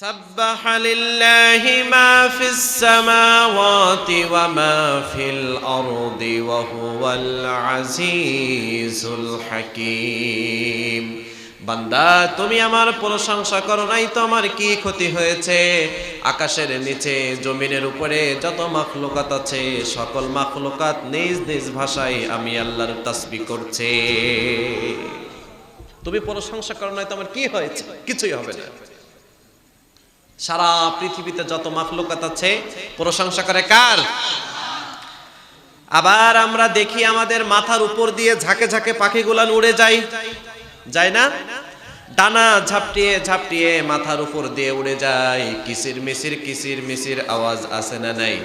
سبح لله ما في السماوات وما في الأرض وهو العزيز الحكيم বান্দা তুমি আমার প্রশংসা করো নাই তো আমার কি ক্ষতি হয়েছে। আকাশের নিচে জমিনের উপরে যত মাখলুকাত আছে সকল মাখলুকাত নিজ নিজ ভাষায় আমি আল্লাহর তাসবিহ করছে। তুমি প্রশংসা করো নাই তো আমার কি হয়েছে, কিছুই হবে না। সারা পৃথিবীতে যত মাখলুকাত আছে প্রশংসা করে কার? আবার আমরা দেখি আমাদের মাথার উপর দিয়ে ঝাঁকে ঝাঁকে পাখিগুলা উড়ে যায়, যায় না? ডানা ঝাপটিয়ে ঝাপটিয়ে মাথার উপর দিয়ে উড়ে যায়, কিসির মিসির আওয়াজ আসে না নাই?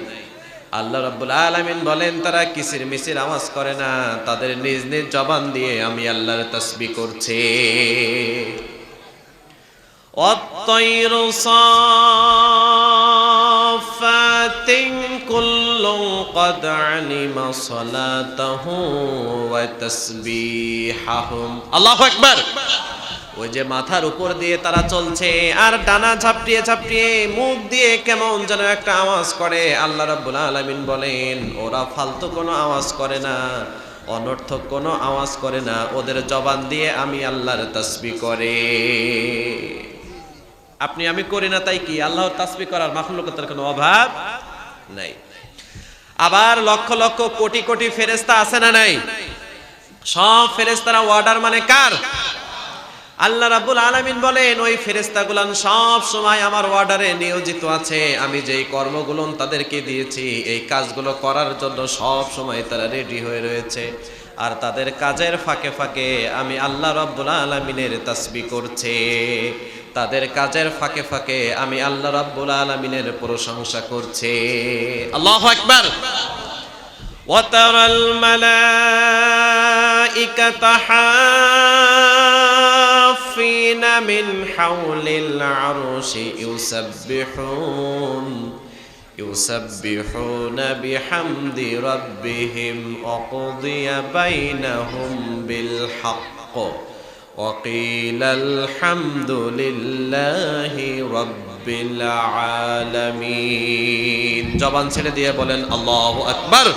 আল্লাহ রাব্বুল আলামিন বলেন তারা কিসির মিসির আওয়াজ করে না, তাদের নিজ নিজ জবান দিয়ে আমি আল্লাহর তাসবিহ করছে। والطير صافات كل قد علم صلاته وتسبيحهم الله أكبر। ওই যে মাথার উপর দিয়ে তারা চলছে আর ডানা ঝাপটিয়ে ঝাপটিয়ে মুখ দিয়ে কেমন যেন একটা আওয়াজ করে। আল্লাহ রাব্বুল আলামিন বলেন ওরা ফালতু কোনো আওয়াজ করে না, অনর্থক কোনো আওয়াজ করে না, ওদের জবান দিয়ে আমি আল্লাহর তাসবিহ করে। আপনি আমি করি না তাই কি আল্লাহর তাসবিহ করার মাখলুকাতের কোনো অভাব নাই। আবার লক্ষ লক্ষ কোটি কোটি ফেরেশতা আছে না নাই? সব ফেরেশতারা অর্ডার মানে কার? আল্লাহ রাব্বুল আলামিন বলেন ওই ফেরেশতাগুলো সব সময় আমার অর্ডারে নিয়োজিত আছে। আমি যেই কর্মগুলো তাদেরকে দিয়েছি এই কাজগুলো করার জন্য সব সময় তারা রেডি হয়ে রয়েছে। আর তাদের কাজের ফাঁকে ফাঁকে আমি আল্লাহ রাব্বুল আলামিনের তাসবিহ করছে। তাদের কাজের ফাঁকে ফাঁকে আমি আল্লাহ রাব্বুল আলামিনের প্রশংসা করছে। আল্লাহু আকবার। ওয়া তারাল মালাইকাতা হাফিনা মিন হাওলিল আরশি ইউসাব্বিহুনা বিহামদি রাব্বিহিম ওয়া কুদিয়া বাইনাহুম বিল হক্ক وقيل الحمد لله رب العالمين। জবান ছেড়ে দিয়ে বলেন আল্লাহু আকবার।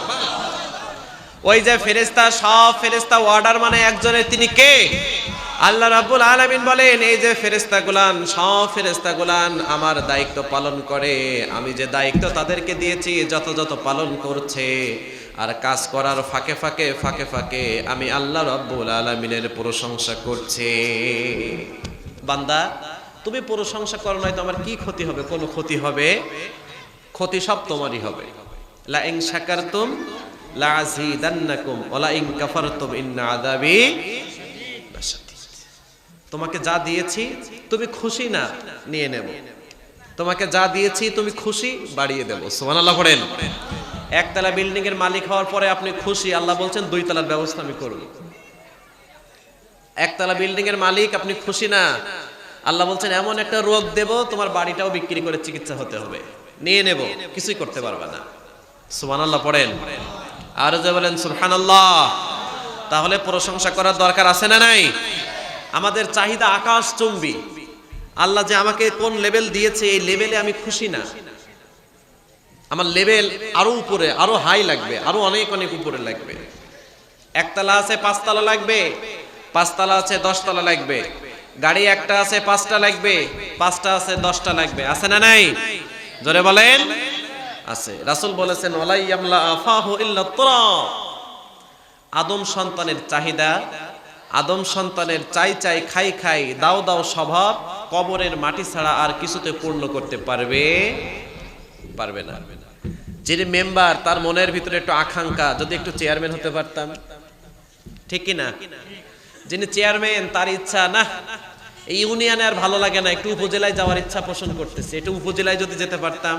ওই যে ফেরেশতা সব ফেরেশতা অর্ডার মানে একজনের, তিনি কে? আল্লাহ রাব্বুল আলামিন বলেন এই যে ফেরেশতাগুলান সব ফেরেশতাগুলান আমার দায়িত্ব পালন করে। আমি যে দায়িত্ব তাদেরকে দিয়েছি যথাযথ পালন করছে। আর কাজ করার ফাঁকে ফাঁকে আমি আল্লাহ রাব্বুল আলামিনের প্রশংসা করছে। বান্দা তুমি প্রশংসা করো নাই তো আমার কি ক্ষতি হবে? কোনো ক্ষতি হবে? ক্ষতি সব তোমারই হবে। লা ইন শাকারতুম লা আযীদান্নাকুম ওয়া লা ইন কাফারতুম ইন্না আযাবি লাশাদীদ। তোমাকে যা দিয়েছি তুমি খুশি না নিয়ে নেব, তোমাকে যা দিয়েছি তুমি খুশি বাড়িয়ে দেব। সুবহানাল্লাহ পড়েন। একতলা বিল্ডিং এর মালিক হওয়ার পরে আপনি খুশি, আল্লাহ বলছেন দুই তলার ব্যবস্থা আমি করব। একতলা বিল্ডিং এর মালিক আপনি খুশি না, আল্লাহ বলছেন এমন একটা রোগ দেব তোমার বাড়িটাও বিক্রি করে চিকিৎসা হতে হবে, নিয়ে নেব, কিছুই করতে পারবে না। সুবহানাল্লাহ পড়েন। আর যে বলেন সুবহানাল্লাহ। তাহলে প্রশংসা করার দরকার আছে না নাই? আমাদের চাহিদা আকাশচুম্বী। আল্লাহ যে আমাকে কোন লেভেল দিয়েছে এই লেভেলে আমি খুশি না, আমার লেভেল আরো উপরে, আরো হাই লাগবে, আরো অনেক অনেক উপরে লাগবে। একতলা আছে 5 তলা লাগবে, 5 তলা আছে 10 তলা লাগবে। গাড়ি একটা আছে 5টা লাগবে, 5টা আছে 10টা লাগবে। আছে না নাই? জোরে বলেন আছে। রাসূল বলেছেন ওয়ালা ইয়ামলা আফাহু ইল্লা তুরাব। আদম সন্তানের চাহিদা, আদম সন্তানের চাই খাই দাও স্বভাব কবরের মাটি ছাড়া আর কিছুতে পূর্ণ করতে পারবে না। যিনি মেম্বার তার মনের ভিতরে একটু আকাঙ্ক্ষা যদি একটু চেয়ারম্যান হতে পারতাম, ঠিক কি না? যিনি চেয়ারম্যান তার ইচ্ছা না এই ইউনিয়নে আর ভালো লাগে না, একটু উপজেলায় যাওয়ার ইচ্ছা পোষণ করতেছে, একটু উপজেলায় যদি যেতে পারতাম।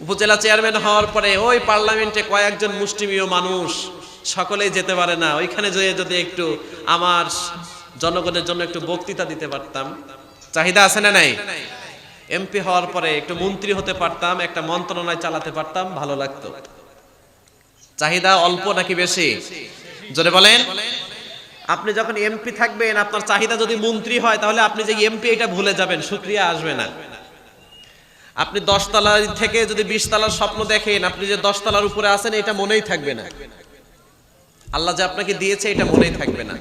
উপজেলা চেয়ারম্যান হওয়ার পরে ওই পার্লামেন্টে কয়েকজন মুষ্টিমেয় মানুষ, সকলেই যেতে পারে না, ওইখানে যেয়ে যদি একটু আমার জনগণের জন্য একটু বক্তৃতা দিতে পারতাম। চাহিদা আছে না নাই? এমপি হওয়ার পরে একটু মন্ত্রী হতে পারতাম, একটা মন্ত্রণালয় চালাতে পারতাম, ভালো লাগতো। চাহিদা অল্প নাকি বেশি? জোরে বলেন। আপনি যখন এমপি থাকবেন আপনার চাহিদা যদি মন্ত্রী হয় তাহলে আপনি যে এমপি এটা ভুলে যাবেন, শুকরিয়া আসবে না। আপনি 10 তলা থেকে যদি 20 তলার স্বপ্ন দেখেন, আপনি যে 10 তলার উপরে আছেন এটা মনেই থাকবে না। আল্লাহ যে আপনাকে দিয়েছে এটা মনেই থাকবে না।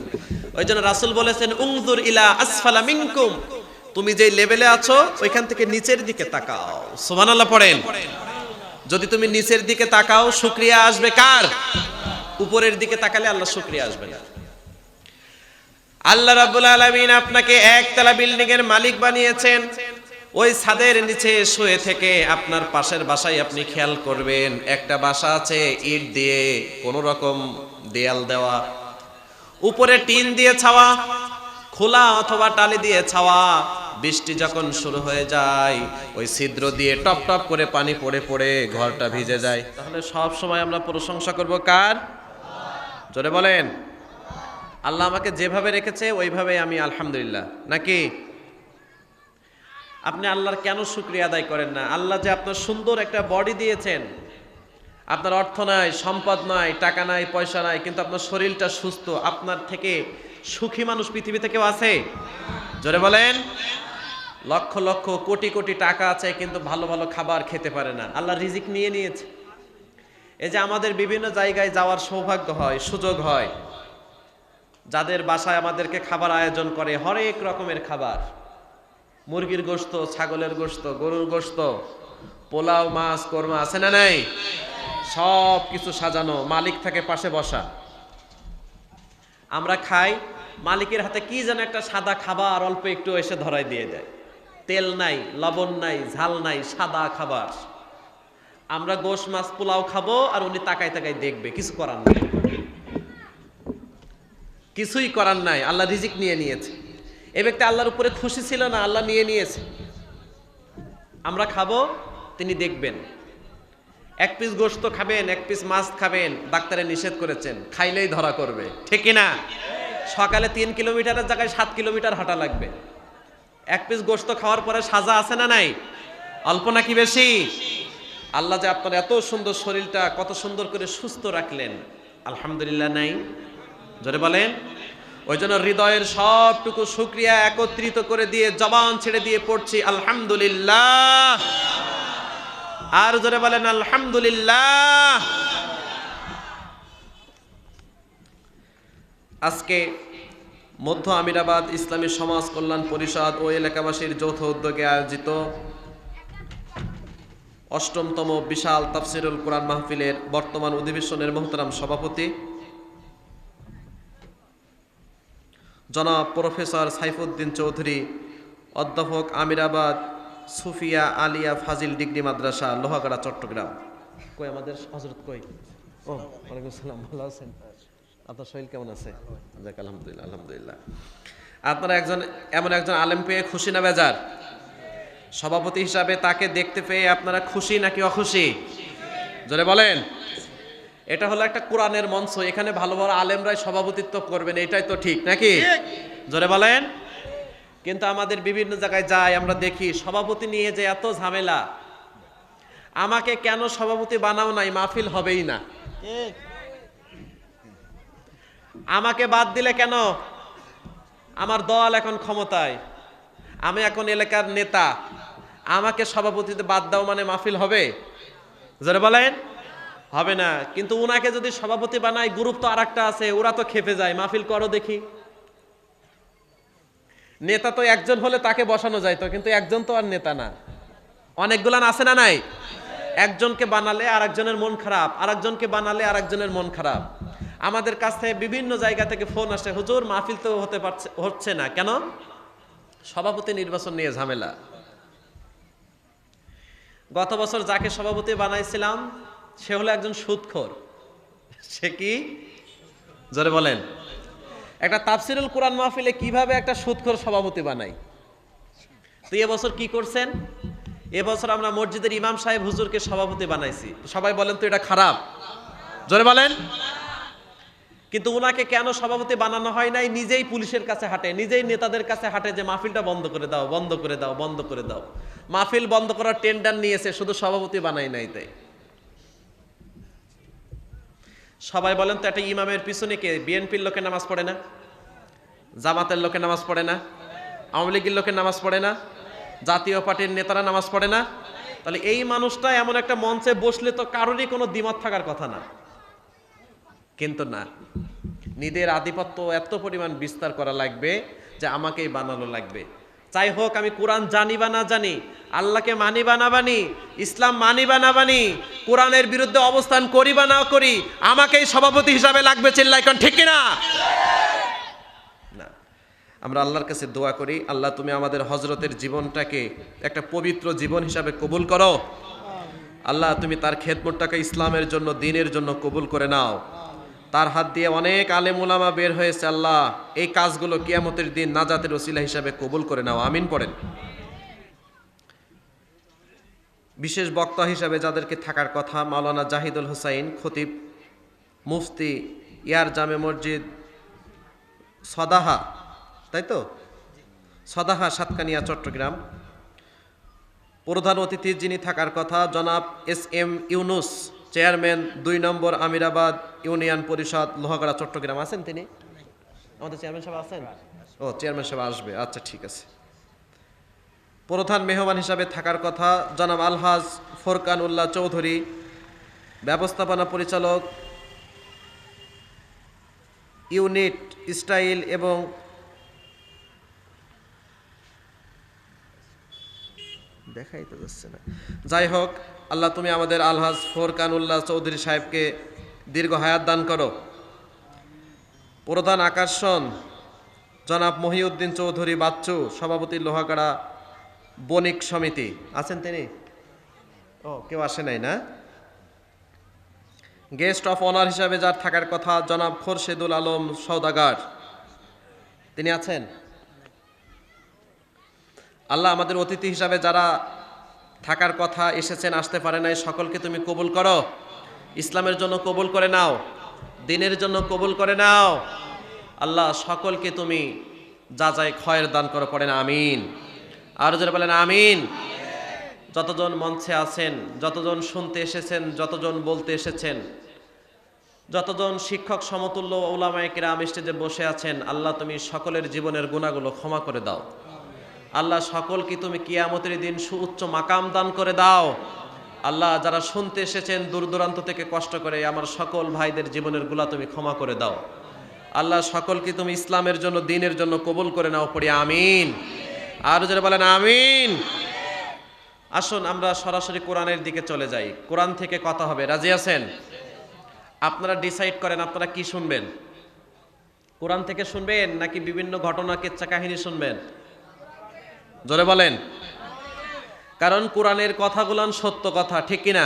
ওই জন্য রাসূল বলেছেন, উনজুর ইলা আসফালা মিনকুম, তুমি যে লেভেলে আছো ওইখান থেকে নিচের দিকে তাকাও। সুবহানাল্লাহ পড়েন। যদি তুমি নিচের দিকে তাকাও, শুকরিয়া আসবে কার? উপরের দিকে তাকালে আল্লাহ শুকরিয়া আসবে না। আল্লাহ রাব্বুল আলামিন আপনাকে একতলা বিল্ডিং এর মালিক বানিয়েছেন। ওই ছাদের নিচে শুয়ে থেকে আপনার পাশের বাসায় আপনি খেয়াল করবেন, একটা বাসা আছে ইট দিয়ে কোন রকম দেয়াল দেওয়া, উপরে টিন দিয়ে ছাওয়া, খোলা অথবা টালি দিয়ে ছাওয়া। বৃষ্টি যখন শুরু হয়ে যায় ওই ছিদ্র দিয়ে টপ টপ করে পানি পড়ে পড়ে ঘরটা ভিজে যায়। তাহলে সব সময় আমরা প্রশংসা করব কার? জোরে বলেন। আল্লাহ আমাকে যেভাবে রেখেছে ওইভাবে আমি আলহামদুলিল্লাহ, নাকি? আপনি আল্লাহর কেন শুকরিয়া আদায় করেন না? আল্লাহ যে আপনার সুন্দর একটা বডি দিয়েছেন, আপনার অর্থ নাই, সম্পদ নাই, টাকা নাই, পয়সা নাই, কিন্তু আপনার শরীরটা সুস্থ। আপনার থেকে সুখী মানুষ পৃথিবীতে কেউ আছে? জোরে বলেন। লক্ষ লক্ষ কোটি কোটি টাকা আছে কিন্তু ভালো ভালো খাবার খেতে পারে না। আল্লাহ রিজিক নিয়ে নিয়েছে। এই যে আমাদের বিভিন্ন জায়গায় যাওয়ার সৌভাগ্য হয়, সুযোগ হয়, যাদের বাসায় আমাদেরকে খাবার আয়োজন করে, হরেক রকমের খাবার, মুরগির গোশত, ছাগলের গোশত, গরুর গোশত, পোলাও, মাছ, কোরমা, আছে না নাই? সব কিছু সাজানো, মালিক থাকে পাশে বসা। আমরা খাই, মালিকের হাতে কি যেন একটা সাদা খাবার অল্প একটু এসে ধরাই দিয়ে যায়। তেল নাই, লবণ নাই, ঝাল নাই, সাদা খাবার। আমরা গোশ, মাছ, পোলাও খাবো আর উনি তাকাই তাকাই দেখবে, কিছু করার নাই, কিছুই করার নাই। আল্লাহ রিজিক নিয়ে নিয়েছে। এই ব্যক্তি আল্লাহর উপরে খুশি ছিল না, আল্লাহ নিয়ে নিয়েছে। আমরা খাবো, তিনি দেখবেন। এক পিস গোশত খাবেন, এক পিস মাছ খাবেন, ডাক্তারে নিষেধ করেছেন, খাইলেই ধরা করবে, ঠিক না? সকালে 3 কিলোমিটারের জায়গায় 7 কিলোমিটার হাঁটা লাগবে। এক পিস গোশত খাওয়ার পরে সাজা আছে না নাই? অল্প নাকি বেশি? আল্লাহ যে আপনার এত সুন্দর শরীরটা কত সুন্দর করে সুস্থ রাখলেন, আলহামদুলিল্লাহ নাই? জোরে বলেন। ওই জন্য হৃদয়ের সবটুকু শুকরিয়া একত্রিত করে দিয়ে জবান ছেড়ে দিয়ে পড়ছি আলহামদুলিল্লাহ। আর জোরে বলেন আলহামদুলিল্লাহ। আজকে মধ্য আমিরাবাদ ইসলামী সমাজ কল্যাণ পরিষদ ও এলাকাবাসীর যৌথ উদ্যোগে আয়োজিত ৮ম বিশাল তাফসিরুল কোরআন মাহফিলের বর্তমান অধিবেশনের মোহতারাম সভাপতি জনাব প্রফেসর সাইফুদ্দিন চৌধুরী, অধ্যাপক, আমিরাবাদ সুফিয়া আলিয়া ফাজিল ডিগ্রি মাদ্রাসা, লোহাগাড়া, চট্টগ্রাম। কই আমাদের হযরত কই? ও, ওয়ালাইকুম সালাম। ভালো আছেন? আপনার শরীর কেমন আছে? যাক, আলহামদুলিল্লাহ, আলহামদুলিল্লাহ। আপনারা এমন একজন আলেম পেয়ে খুশি না বেজার? সভাপতি হিসাবে তাকে দেখতে পেয়ে আপনারা খুশি নাকি অখুশি? জোরে বলেন। এটা হলো একটা কোরআনের মঞ্চ, এখানে ভালো ভালো আলেমরাই সভাপতিত্ব করবেন, এটাই তো ঠিক নাকি? জোরে বলেন। কিন্তু আমাদের বিভিন্ন জায়গায় যাই, আমরা দেখি সভাপতি নিয়ে যে এত ঝামেলা। আমাকে কেন সভাপতি বানাও নাই, মাহফিল হবেই না। আমাকে বাদ দিলে কেন? আমার দল এখন ক্ষমতায়, আমি এখন এলাকার নেতা, আমাকে সভাপতিতে বাদ দাও মানে মাহফিল হবে? জোরে বলেন। হবে না। কিন্তু উনাকে যদি সভাপতি বানায়, গ্রুপ তো আরেকটা আছে, ওরা তো খেপে যায়, মাহফিল করো দেখি। নেতা তো একজন হলে তাকে বসানো যাইতো, কিন্তু একজন তো আর নেতা না, অনেকগুলান আছে না নাই? একজনকে বানালে আরেকজনের মন খারাপ, আরেকজনকে বানালে আরেকজনের মন খারাপ। আমাদের কাছ থেকে বিভিন্ন জায়গা থেকে ফোন আসে, হুজুর মাহফিল তো হচ্ছে না কেন? সভাপতি নির্বাচন নিয়ে ঝামেলা। গত বছর যাকে সভাপতি বানাইছিলাম সে হলো একজন সুদখোর। সে কি? জোরে বলেন। একটা তাফসিরুল কোরআন মাহফিলে কিভাবে একটা সুদখোর সভাপতি বানাই? তো এবছর কি করছেন? এবছর আমরা মসজিদের ইমাম সাহেব হুজুরকে সভাপতি বানাইছি। সবাই বলেন তো এটা খারাপ? জোরে বলেন। কিন্তু উনাকে কেন সভাপতি বানানো হয় নাই? নিজেই পুলিশের কাছে হাঁটে, নিজেই নেতাদের কাছে হাঁটে যে মাহফিলটা বন্ধ করে দাও, বন্ধ করে দাও, বন্ধ করে দাও। মাহফিল বন্ধ করার টেন্ডার নিয়েছে, শুধু সভাপতি বানাই নাই। তাই সবাই বলেন তো একটা ইমামের পিছনে কে? বিএনপির লোকে নামাজ পড়ে না? জামাতের লোকে নামাজ পড়ে না? আওয়ামী লীগের লোকে নামাজ পড়ে না? জাতীয় পার্টির নেতারা নামাজ পড়ে না? তাহলে এই মানুষটা এমন একটা মঞ্চে বসলে তো কারোরই কোনো দ্বিমত থাকার কথা না, কিন্তু না, নিজের আধিপত্য এত পরিমাণ বিস্তার করা লাগবে যে আমাকেই বানানো লাগবে। চাই হোক আমি কোরআন জানি বা না জানি, আল্লাহকে মানি বা না মানি, ইসলাম মানি বা না মানি, কোরআনের বিরুদ্ধে অবস্থান করি বা না করি, আমাকেই সভাপতি হিসাবে লাগবে। চিল্লাই কোন ঠিক কিনা? না, আমরা আল্লাহর কাছে দোয়া করি, আল্লাহ তুমি আমাদের হযরতের জীবনটাকে একটা পবিত্র জীবন হিসাবে কবুল করো। আল্লাহ তুমি তার খেদমতটাকে ইসলামের জন্য, দ্বীনের জন্য কবুল করে নাও। তার হাত দিয়ে অনেক আলেম উলামা বের হয়েছে, আল্লাহ এই কাজগুলো কিয়ামতের দিন নাজাতের ওসিলা হিসাবে কবুল করে নাও, আমিন পড়েন। বিশেষ বক্তা হিসাবে যাদেরকে থাকার কথা, মাওলানা জাহিদুল হুসাইন খতিব, মুফতি ইয়ার জামে মসজিদ সদাহা, তাই তো, সদাহা সাতকানিয়া চট্টগ্রাম। প্রধান অতিথি যিনি থাকার কথা জনাব SM ইউনুস, চেয়ারম্যান 2 নম্বর আমিরাবাদ ইউনিয়ন পরিষদ লোহাগাড়া চট্টগ্রাম। আছেন তিনি? আমাদের চেয়ারম্যান সাহেব আছেন? ও, চেয়ারম্যান সাহেব আসবে, আচ্ছা ঠিক আছে। প্রধান মেহমান হিসাবে থাকার কথা জনাব আলহাজ ফোরকান উল্লাহ চৌধুরী, ব্যবস্থাপনা পরিচালক, ইউনিট স্টাইল এবং দেখাই তো যাচ্ছে না, যাই হোক, আল্লাহ তুমি আমাদের আলহাজ ফোরকান উল্লাহ চৌধুরী সাহেবকে দীর্ঘ হায়াত দান করো। প্রধান আকর্ষণ জনাব মহিউদ্দিন চৌধুরী বাচ্চু, সভাপতি লোহাগাড়া বণিক সমিতি। আছেন তিনি? ও, কেউ আসে নাই না? গেস্ট অফ অনার হিসাবে যার থাকার কথা জনাব খোরশেদুল আলম সওদাগার, তিনি আছেন? আল্লাহ আমাদের অতিথি হিসাবে যারা থাকার কথা এসেছেন, আসতে পারে নাই, সকলকে তুমি কবুল করো, ইসলামের জন্য কবুল করে নাও, দ্বীনের জন্য কবুল করে নাও। আল্লাহ সকলকে তুমি যা যায় খয়ের দান করো, পড়েন আমিন। আর যারা বলেন আমিন। যতজন মঞ্চে আছেন, যতজন শুনতে এসেছেন, যতজন বলতে এসেছেন, যতজন শিক্ষক সমতুল্য উলামায়ে কিরাম স্টেজে বসে আছেন, আল্লাহ তুমি সকলের জীবনের গুনাহগুলো ক্ষমা করে দাও। আল্লাহ সকলকে তুমি কিয়ামতের দিন সুউচ্চ মাকাম দান করে দাও। আল্লাহ যারা শুনতে এসেছেন দূর দূরান্ত থেকে কষ্ট করে, আমার সকল ভাইদের জীবনের গুনাহ তুমি ক্ষমা করে দাও। আল্লাহ সকলকে তুমি ইসলামের জন্য, দ্বীনের জন্য কবুল করে নাও, পড়ি আমিন। আর যারা বলেন আমিন। আসুন আমরা সরাসরি কোরআনের দিকে চলে যাই, কোরআন থেকে কথা হবে, রাজি আছেন? আপনারা ডিসাইড করেন আপনারা কি শুনবেন, কোরআন থেকে শুনবেন নাকি বিভিন্ন ঘটনা কিচ্ছা কাহিনী শুনবেন? জোরে বলেন। কারণ কোরআনের কথাগুলো সত্য কথা, ঠিক কিনা?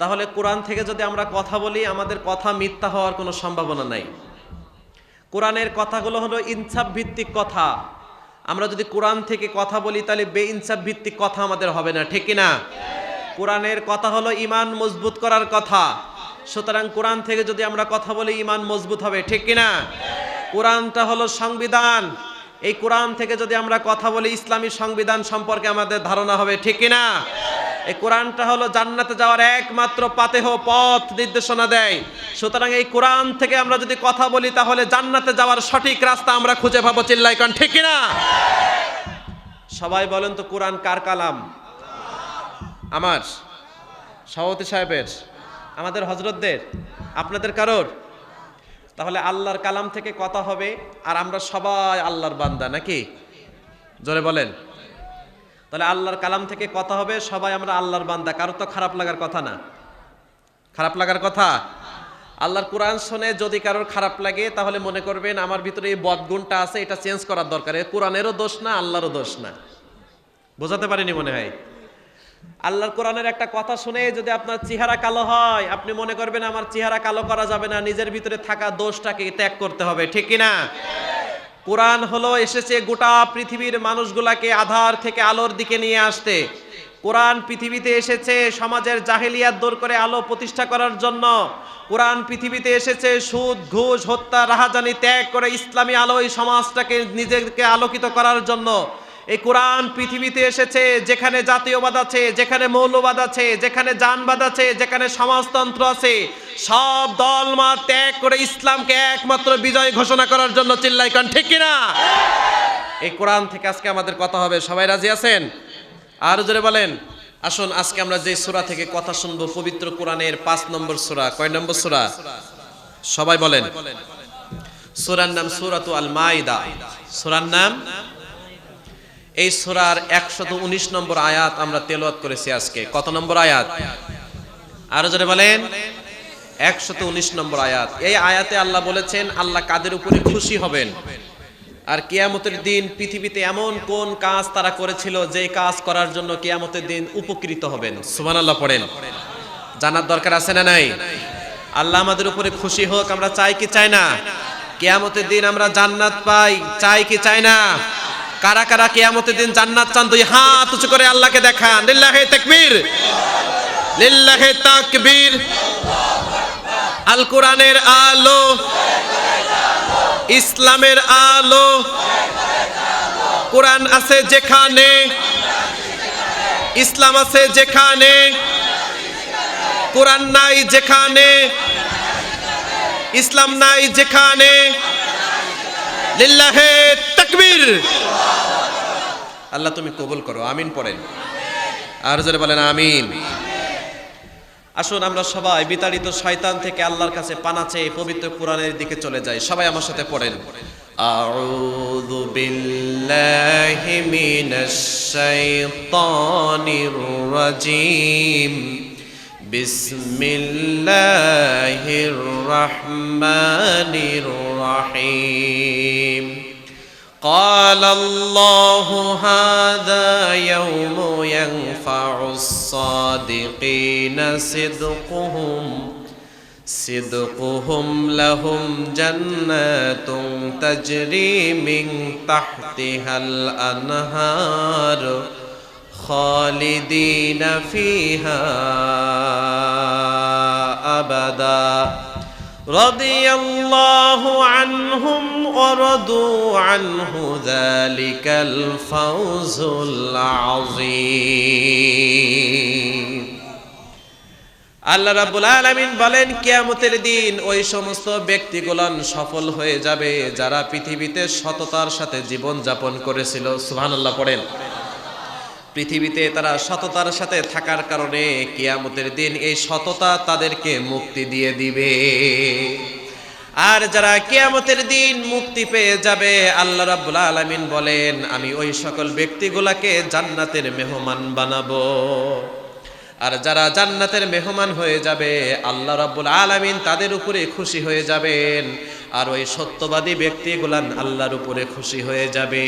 তাহলে কোরআন থেকে যদি আমরা কথা বলি, আমাদের কথা মিথ্যা হওয়ার কোনো সম্ভাবনা নাই। কোরআনের কথাগুলো হলো ইনসাফ ভিত্তিক কথা। আমরা যদি কোরআন থেকে কথা বলি তাহলে বেইনসাফ ভিত্তিক কথা আমাদের হবে না, ঠিক কিনা? কোরআনের কথা হলো ঈমান মজবুত করার কথা, সুতরাং কোরআন থেকে যদি আমরা কথা বলি ঈমান মজবুত হবে, ঠিক কিনা? কোরআনটা হলো সংবিধান, এই কোরআন থেকে যদি আমরা কথা বলি ইসলামী সংবিধান সম্পর্কে আমাদের ধারণা হবে, ঠিক কিনা? এই কোরআনটা হলো জান্নাতে যাওয়ার একমাত্র পাতেহ, পথ নির্দেশনা দেয়। সুতরাং এই কোরআন থেকে আমরা যদি কথা বলি তাহলে জান্নাতে যাওয়ার সঠিক রাস্তা আমরা খুঁজে পাবো, চিল্লাই কোন ঠিক কিনা? সবাই বলেন তো কোরআন কার কালাম? আমার, সভাপতি সাহেবের, আমাদের হযরতদের, আপনাদের কারোর? তাহলে আল্লাহর কালাম থেকে কথা হবে, আর আমরা সবাই আল্লাহর বান্দা, নাকি? জোরে বলেন। তাহলে আল্লাহর কালাম থেকে কথা হবে, সবাই আমরা আল্লাহর বান্দা, কারো তো খারাপ লাগার কথা না, খারাপ লাগার কথা? আল্লাহর কোরআন শুনে যদি কারোর খারাপ লাগে তাহলে মনে করবেন আমার ভিতরে এই বদগুণটা আছে, এটা চেঞ্জ করার দরকার। কোরআনেরও দোষ না, আল্লাহরও দোষ না। বোঝাতে পারিনি মনে হয়? আল্লাহর কোরআনের একটা কথা শুনে যদি আপনার চেহারা কালো হয়, আপনি মনে করবেন আমার চেহারা কালো করা যাবে না, নিজের ভিতরে থাকা দোষটাকে ত্যাগ করতে হবে, ঠিক কিনা? কোরআন হলো এসেছে গোটা পৃথিবীর মানুষগুলাকে আধার থেকে আলোর দিকে নিয়ে আসতে। কোরআন পৃথিবীতে এসেছে সমাজের জাহেলিয়াত দূর করে আলো প্রতিষ্ঠা করার জন্য। কোরআন পৃথিবীতে এসেছে সুদ, ঘুষ, হত্যা, রাহাজানি ত্যাগ করে ইসলামী আলো এই সমাজটাকে নিজেকে আলোকিত করার জন্য। এই কোরআন পৃথিবীতে এসেছে যেখানে জাতীয়বাদ আছে, যেখানে মৌলবাদ আছে, যেখানে জানবাদ আছে, যেখানে সমাজতন্ত্র আছে, সব দলমত ত্যাগ করে ইসলামকে একমাত্র বিজয় ঘোষণা করার জন্য, চিল্লাই কোন ঠিক কিনা? এই কোরআন থেকে আজকে আমাদের কথা হবে, সবাই রাজি আছেন? আর জোরে বলেন। আসুন আজকে আমরা যে সূরা থেকে কথা শুনবো পবিত্র কোরআনের 5 নম্বর সূরা। কয় নম্বর সূরা? সবাই বলেন। সূরার নাম সূরাতু আল মাইদা। সূরার নাম, এই সূরার 119 নম্বর আয়াত আমরা তেলাওয়াত করেছি আজকে। কত নম্বর আয়াত? আরো জোরে বলেন। 119 নম্বর আয়াত। এই আয়াতে আল্লাহ বলেছেন আল্লাহ কাদের উপরে খুশি হবেন, আর কিয়ামতের দিন পৃথিবীতে এমন কোন কাজ তারা করেছিল যে কাজ করার জন্য কিয়ামতের দিন উপকৃত হবেন। সুবহানাল্লাহ পড়েন। জানার দরকার আছে না নাই? আল্লাহ আমাদের উপরে খুশি হোক, আমরা চাই কি চাই না? কিয়ামতের দিন আমরা জান্নাত পাই, চাই কি চাই না? কারা কারা কিয়ামতের দিন জান্নাত চান? দুই হাত উঁচু করে আল্লাহকে দেখান। লিল্লাহি তাকবীর, লিল্লাহি তাকবীর। আল কোরআনের আলো, ইসলামের আলো, কোরআন আছে যেখানে, ইসলাম আছে যেখানে, কোরআন নাই যেখানে, ইসলাম নাই যেখানে, লিল্লাহি তাকবীর। আল্লাহ তুমি কবুল করো, আমিন পড়েন। আর জোরে বলেন আমিন। আসুন আমরা সবাই বিতাড়িত শয়তান থেকে আল্লাহর কাছে পানা চেয়ে পবিত্র কোরআনের দিকে চলে যাই। সবাই আমার সাথে পড়েন। আউযু বিল্লাহি মিনাশ শাইতানির রাজীম। বিসমিল্লাহির রহমানির রহিম। قال الله هذا يوم ينفع الصادقين صدقهم لهم جنات تجري من تحتها الأنهار خالدين فيها أبدا رضي الله عنهم ورضوا عنه ذلك الفوز العظيم। আল্লাহ রাব্বুল আলামিন বলেন কিয়ামতের দিন ওই সমস্ত ব্যক্তিগুলান সফল হয়ে যাবে যারা পৃথিবীতে সততার সাথে জীবন যাপন করেছিল। সুবহানাল্লাহ পড়েন। পৃথিবীতে তারা সততার সাথে থাকার কারণে কিয়ামতের দিন এই সততা তাদেরকে মুক্তি দিয়ে দিবে। আর যারা কিয়ামতের দিন মুক্তি পেয়ে যাবে আল্লাহ রাব্বুল আলামিন বলেন আমি ওই সকল ব্যক্তিগুলাকে জান্নাতের মেহমান বানাবো। আর যারা জান্নাতের মেহমান হয়ে যাবে আল্লাহ রাব্বুল আলামিন তাদের উপরে খুশি হয়ে যাবেন। আর ওই সত্যবাদী ব্যক্তিগুলান আল্লাহর উপরে খুশি হয়ে যাবে।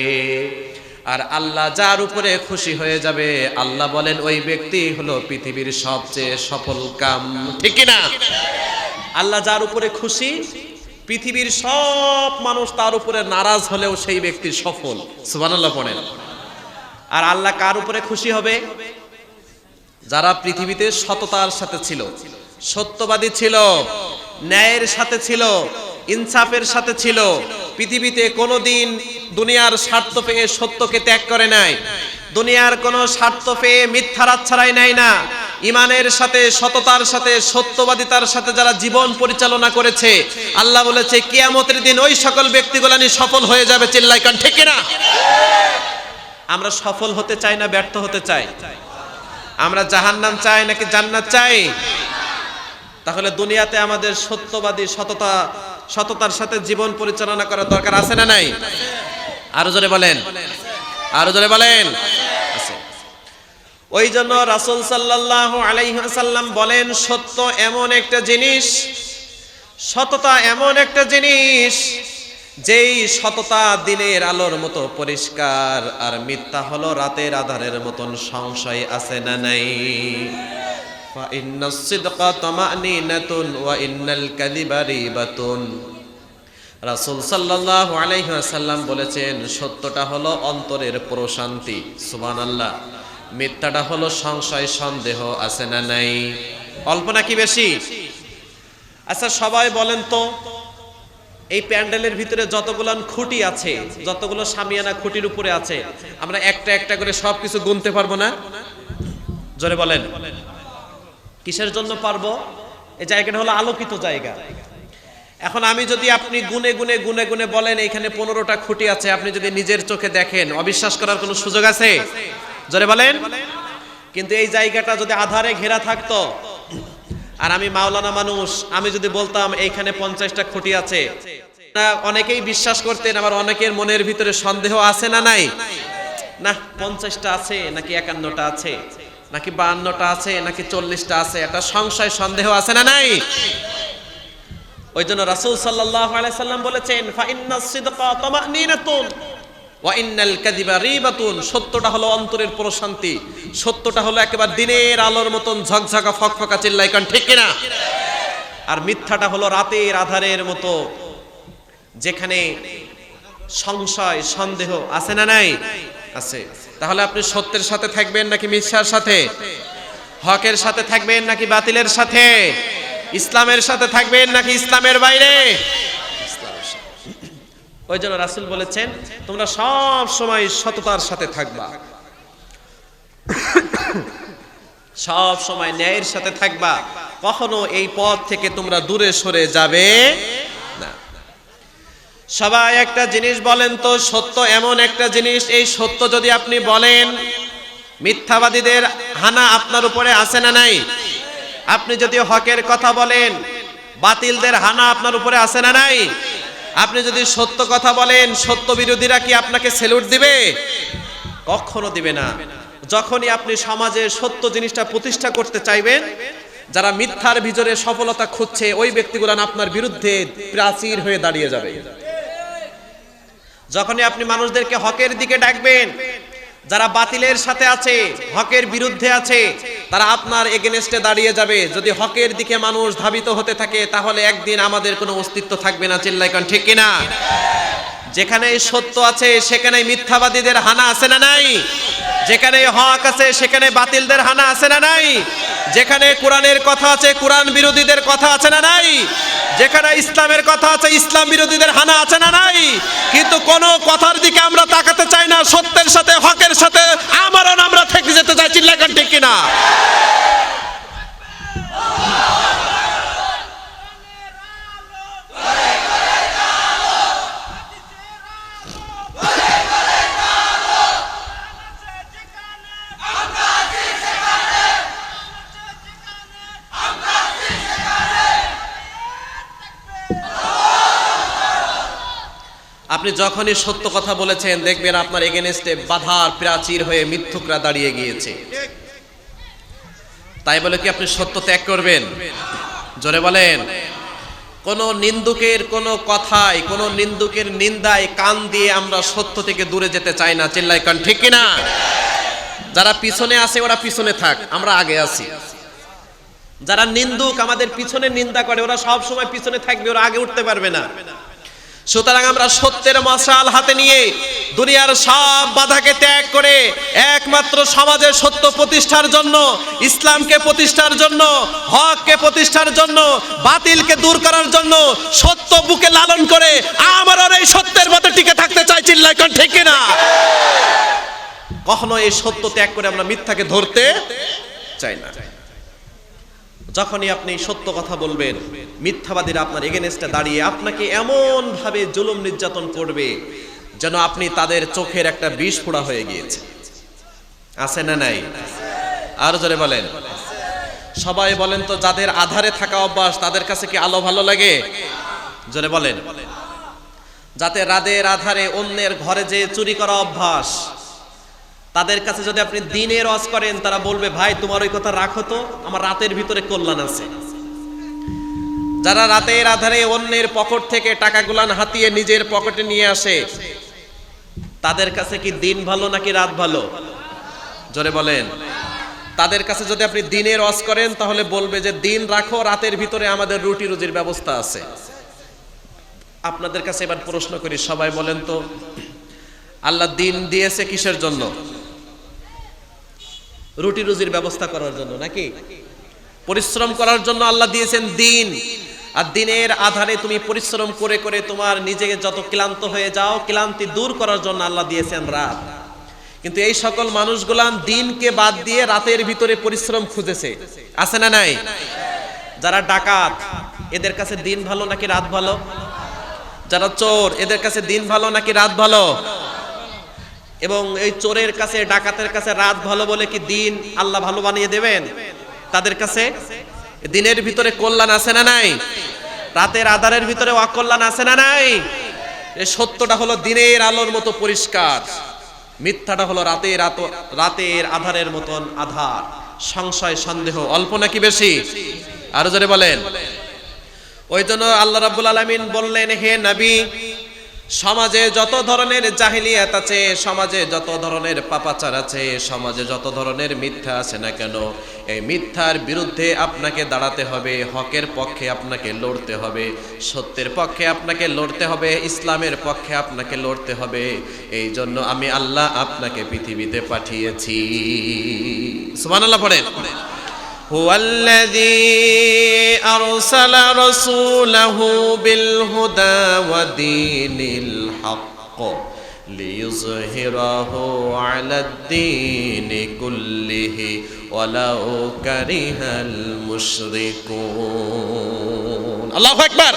আর আল্লাহ যার উপরে খুশি হয়ে যাবে আল্লাহ বলেন ওই ব্যক্তি হলো পৃথিবীর সবচেয়ে সফল কাম। ঠিক কি না? আল্লাহ যার উপরে খুশি, পৃথিবীর সব মানুষ তার উপরে নারাজ হলেও সেই ব্যক্তি সফল। সুবহানাল্লাহ পড়েন। আর আল্লাহ কার উপরে খুশি হবে? যারা পৃথিবীতে সততার সাথে ছিল, সত্যবাদী ছিল, ন্যায়ের সাথে ছিল, ইনসাফের সাথে ছিল, পৃথিবীতে কোনোদিন দুনিয়ার স্বার্থ পেয়ে সত্যকে ত্যাগ করে নাই, দুনিয়ার কোনো স্বার্থ পেয়ে মিথ্যার আশ্রয় নেয় না, ইমানের সাথে, সততার সাথে, সত্যবাদিতার সাথে যারা জীবন পরিচালনা করেছে আল্লাহ বলেছে কিয়ামতের দিন ওই সকল ব্যক্তিগুলানি সফল হয়ে যাবে। চিল্লাই কান ঠিক কিনা? আমরা সফল হতে চাই না ব্যর্থ হতে চাই? আমরা জাহান্নাম চাই নাকি জান্নাত চাই? তাহলে দুনিয়াতে আমাদের সত্যবাদী সততার সাথে জীবন পরিচালনা করার দরকার আছে না নাই? আরো জোরে বলেন, আরো জোরে বলেন। ওই জন্য রাসূল সাল্লাল্লাহু আলাইহি ওয়াসাল্লাম বলেন সত্য এমন একটা জিনিস, সততা এমন একটা জিনিস যেই সততা দিনের আলোর মতো পরিষ্কার, আর মিথ্যা হলো রাতের আধারের মতন সংশয় আছে না নাই? ফাইন্নাস সিদকা তামানিনাতুন ওয়া ইন্নাল কাযিবা রিবাতুন। রাসূল সাল্লাল্লাহু আলাইহি ওয়াসাল্লাম বলেছেন সত্যটা হলো অন্তরের প্রশান্তি। সুবহানাল্লাহ। মিথ্যাটা হলো সংশয়, সন্দেহ আছে না নাই? অল্প নাকি বেশি? আচ্ছা সবাই বলেন তো, এই প্যান্ডেলের ভিতরে যতগুলো খুঁটি আছে, যতগুলো শামিয়ানা খুঁটির উপরে আছে, আমরা একটা একটা করে সবকিছু গুনতে পারবো না? জোরে বলেন। কিসের জন্য পারবো? এই জায়গাটা হলো আলোকিত জায়গা। এখন আমি যদি আপনি গুনে গুনে গুনে গুনে বলেন এখানে 15টা খুঁটি আছে, আপনি যদি নিজের চোখে দেখেন অবিশ্বাস করার কোনো সুযোগ আছে? জোরে বলেন। কিন্তু এই জায়গাটা যদি আধারে ঘেরা থাকতো, আর আমি মাওলানা মানুষ, আমি যদি বলতাম এইখানে 50টা খুঁটি আছে, অনেকেই বিশ্বাস করতেন, আবার অনেকের মনের ভিতরে সন্দেহ আছে না নাই? না 50টা আছে নাকি 51টা আছে নাকি 52টা আছে নাকি 40টা আছে, একটা সংশয় সন্দেহ আছে না নাই? ওই জন্য রাসূল সাল্লাল্লাহু আলাইহি সাল্লাম বলেছেন, ফা ইন্নাস সিদকা তামানিনাতুন ওয়া ইন্নাল কাযিবা রিবাতুন। সত্যটা হলো অন্তরের প্রশান্তি, সত্যটা হলো একেবারে দিনের আলোর মতন ঝকঝকা ফকফকা, চিল্লাই কান ঠিক কিনা? আর মিথ্যাটা হলো রাতের আধারের মতো, যেখানে সংশয় সন্দেহ আছে না নাই? আছে। তাহলে আপনি সত্যের সাথে থাকবেন নাকি মিথ্যার সাথে? হকের সাথে থাকবেন নাকি বাতিলের সাথে? ইসলামের সাথে থাকবেন নাকি ইসলামের বাইরে? ওই জন্য রাসূল বলেছেন, তোমরা সব সময় সততার সাথে থাকবা, সব সময় ন্যায়ের সাথে থাকবা, কখনো এই পথ থেকে তোমরা দূরে সরে যাবে না। সবাই একটা জিনিস বলেন তো, সত্য এমন একটা জিনিস, এই সত্য যদি আপনি বলেন, মিথ্যাবাদীদের হানা আপনার উপরে আছে না নাই? আপনি যদি হকের কথা বলেন, বাতিলদের হানা আপনার উপরে আছে না নাই? আপনি যদি সত্য কথা বলেন, সত্য বিরোধীরা কি আপনাকে স্যালুট দিবে? কখনো দিবে না। যখনই আপনি সমাজে সত্য জিনিসটা প্রতিষ্ঠা করতে চাইবেন, যারা মিথ্যার ভিতরে সফলতা খুঁজছে, ওই ব্যক্তিগুলো আপনার বিরুদ্ধে প্রাচীর হয়ে দাঁড়িয়ে যাবে। যখনই আপনি মানুষদেরকে হকের দিকে ডাকবেন, যারা বাতিলের সাথে আছে, হকের বিরুদ্ধে আছে, তারা আপনার এগেনস্টে দাঁড়িয়ে যাবে। যদি হকের দিকে মানুষ ধাবিত হতে থাকে, তাহলে একদিন আমাদের কোনো অস্তিত্ব থাকবে না, চিল্লাই কান ঠিক কিনা? যেখানে সত্য আছে সেখানে মিথ্যাবাদীদের হানা আছে না নাই? যেখানে হক আছে সেখানে বাতিলদের হানা আছে না নাই? যেখানে কোরআনের কথা আছে কোরআন বিরোধীদের কথা আছে না নাই? যেখানে ইসলামের কথা আছে ইসলাম বিরোধীদের হানা আছে না নাই? কিন্তু কোন কথার দিকে আমরা তাকাতে চাই না, সত্যের সাথে হকের সাথে আমারও আমরা থেকে যেতে চাই, চিল্লাই কান ঠিক কিনা? আপনি যখনই সত্য কথা বলেছেন, দেখবেন আপনার এগেনস্টে বাধার প্রাচীর হয়ে মিথ্যুকরা দাঁড়িয়ে গিয়েছে। তাই বলে কি আপনি সত্য ত্যাগ করবেন? জোরে বলেন। কোন নিন্দুকের কোন কথায়, কোন নিন্দুকের নিন্দায় কান দিয়ে আমরা সত্য থেকে দূরে যেতে চাই না, চিল্লাই কান ঠিক কিনা? যারা পিছনে আছে ওরা পিছনে থাক, আমরা আগে আছি। যারা নিন্দুক আমাদের পিছনে নিন্দা করে, ওরা সব সময় পিছনে থাকবে, ওরা আগে উঠতে পারবে না। সুতরাং আমরা সত্যের মশাল হাতে নিয়ে দুনিয়ার সব বাধাকে ত্যাগ করে একমাত্র সমাজের সত্য প্রতিষ্ঠার জন্য, ইসলামকে প্রতিষ্ঠার জন্য, হককে প্রতিষ্ঠার জন্য, বাতিলকে দূর করার জন্য সত্য বুকে লালন করে আমরা এই সত্যের পথে টিকে থাকতে চাই, চিল্লাই কান ঠিক কিনা? কখনো এই সত্য ত্যাগ করে আমরা মিথ্যাকে ধরতে চাই না। যখনই আপনি সত্য কথা বলবেন, মিথ্যাবাদীরা আপনার এগেনস্টে দাঁড়িয়ে আপনাকে এমন ভাবে জুলুম নির্যাতন করবে যেন আপনি তাদের চোখের একটা বিষ ফোড়া হয়ে গিয়েছে। আছে না নাই? আর জোরে বলেন। সবাই বলেন তো, যাদের আধারে থাকা অভ্যাস তাদের কাছে কি আলো ভালো লাগে? জোরে বলেন। যাতে রাতের আধারে অন্যের ঘরে যে চুরি করা অভ্যাস, তাদের কাছে যদি আপনি দিনের ওয়াজ করেন, তারা বলবে, ভাই তোমার ওই কথা রাখো তো, আমার রাতের ভিতরে কল্যাণ আছে। যারা রাতের আধারে অন্যের পকেট থেকে টাকাগুলান হাতিয়ে নিজের পকেটে নিয়ে আসে, তাদের কাছে কি দিন ভালো নাকি রাত ভালো? জোরে বলেন। তাদের কাছে যদি আপনি দিনের ওয়াজ করেন, তাহলে বলবে যে দিন রাখো, রাতের ভিতরে আমাদের রুটি রুজির ব্যবস্থা আছে। আপনাদের কাছে এবার প্রশ্ন করি, সবাই বলেন তো, আল্লাহ দিন দিয়েছে কিসের জন্য? রুটি রুজির ব্যবস্থা করার জন্য নাকি পরিশ্রম করার জন্য আল্লাহ দিয়েছেন দিন। আর দিনের আধারে তুমি পরিশ্রম করে করে তোমার নিজেকে যত ক্লান্ত হয়ে যাও, ক্লান্তি দূর করার জন্য আল্লাহ দিয়েছেন রাত। কিন্তু এই সকল মানুষগুলা দিনকে বাদ দিয়ে রাতের ভিতরে পরিশ্রম খুঁজেছে, আছে না নাই? যারা ডাকাত, এদের কাছে দিন ভালো নাকি রাত ভালো? যারা চোর, এদের কাছে দিন ভালো নাকি রাত ভালো? এবং এই চোরের কাছে, ডাকাতের কাছে রাত ভালো বলে কি দিন আল্লাহ ভালো বানিয়ে দেবেন? তাদের কাছে দিনের ভিতরে কল্যাণ আছে না নাই? রাতের আধারের ভিতরে অকল্যাণ আছে না নাই? এই সত্যটা হলো দিনের আলোর মতো পরিষ্কার, মিথ্যাটা হলো রাতের আধারের মতন আধার। সংশয় সন্দেহ অল্প নাকি বেশি? আরো জোরে বলেন। ওই জন্য আল্লাহ রাব্বুল আলামিন বললেন, হে নবী, সমাজে যত ধরনের জাহিলিয়াত আছে, সমাজে যত ধরনের পাপাচার আছে, সমাজে যত ধরনের মিথ্যা আছে না কেন, এই মিথ্যার বিরুদ্ধে আপনাকে দাঁড়াতে হবে, হকের পক্ষে আপনাকে লড়তে হবে, সত্যের পক্ষে আপনাকে লড়তে হবে, ইসলামের পক্ষে আপনাকে লড়তে হবে। এই জন্য আমি আল্লাহ আপনাকে পৃথিবীতে পাঠিয়েছি। সুবহানাল্লাহ পড়েন। هو الذي أرسل رسوله بالهدى ودين الحق ليظهره على الدين كله ولو كره المشركون الله أكبر।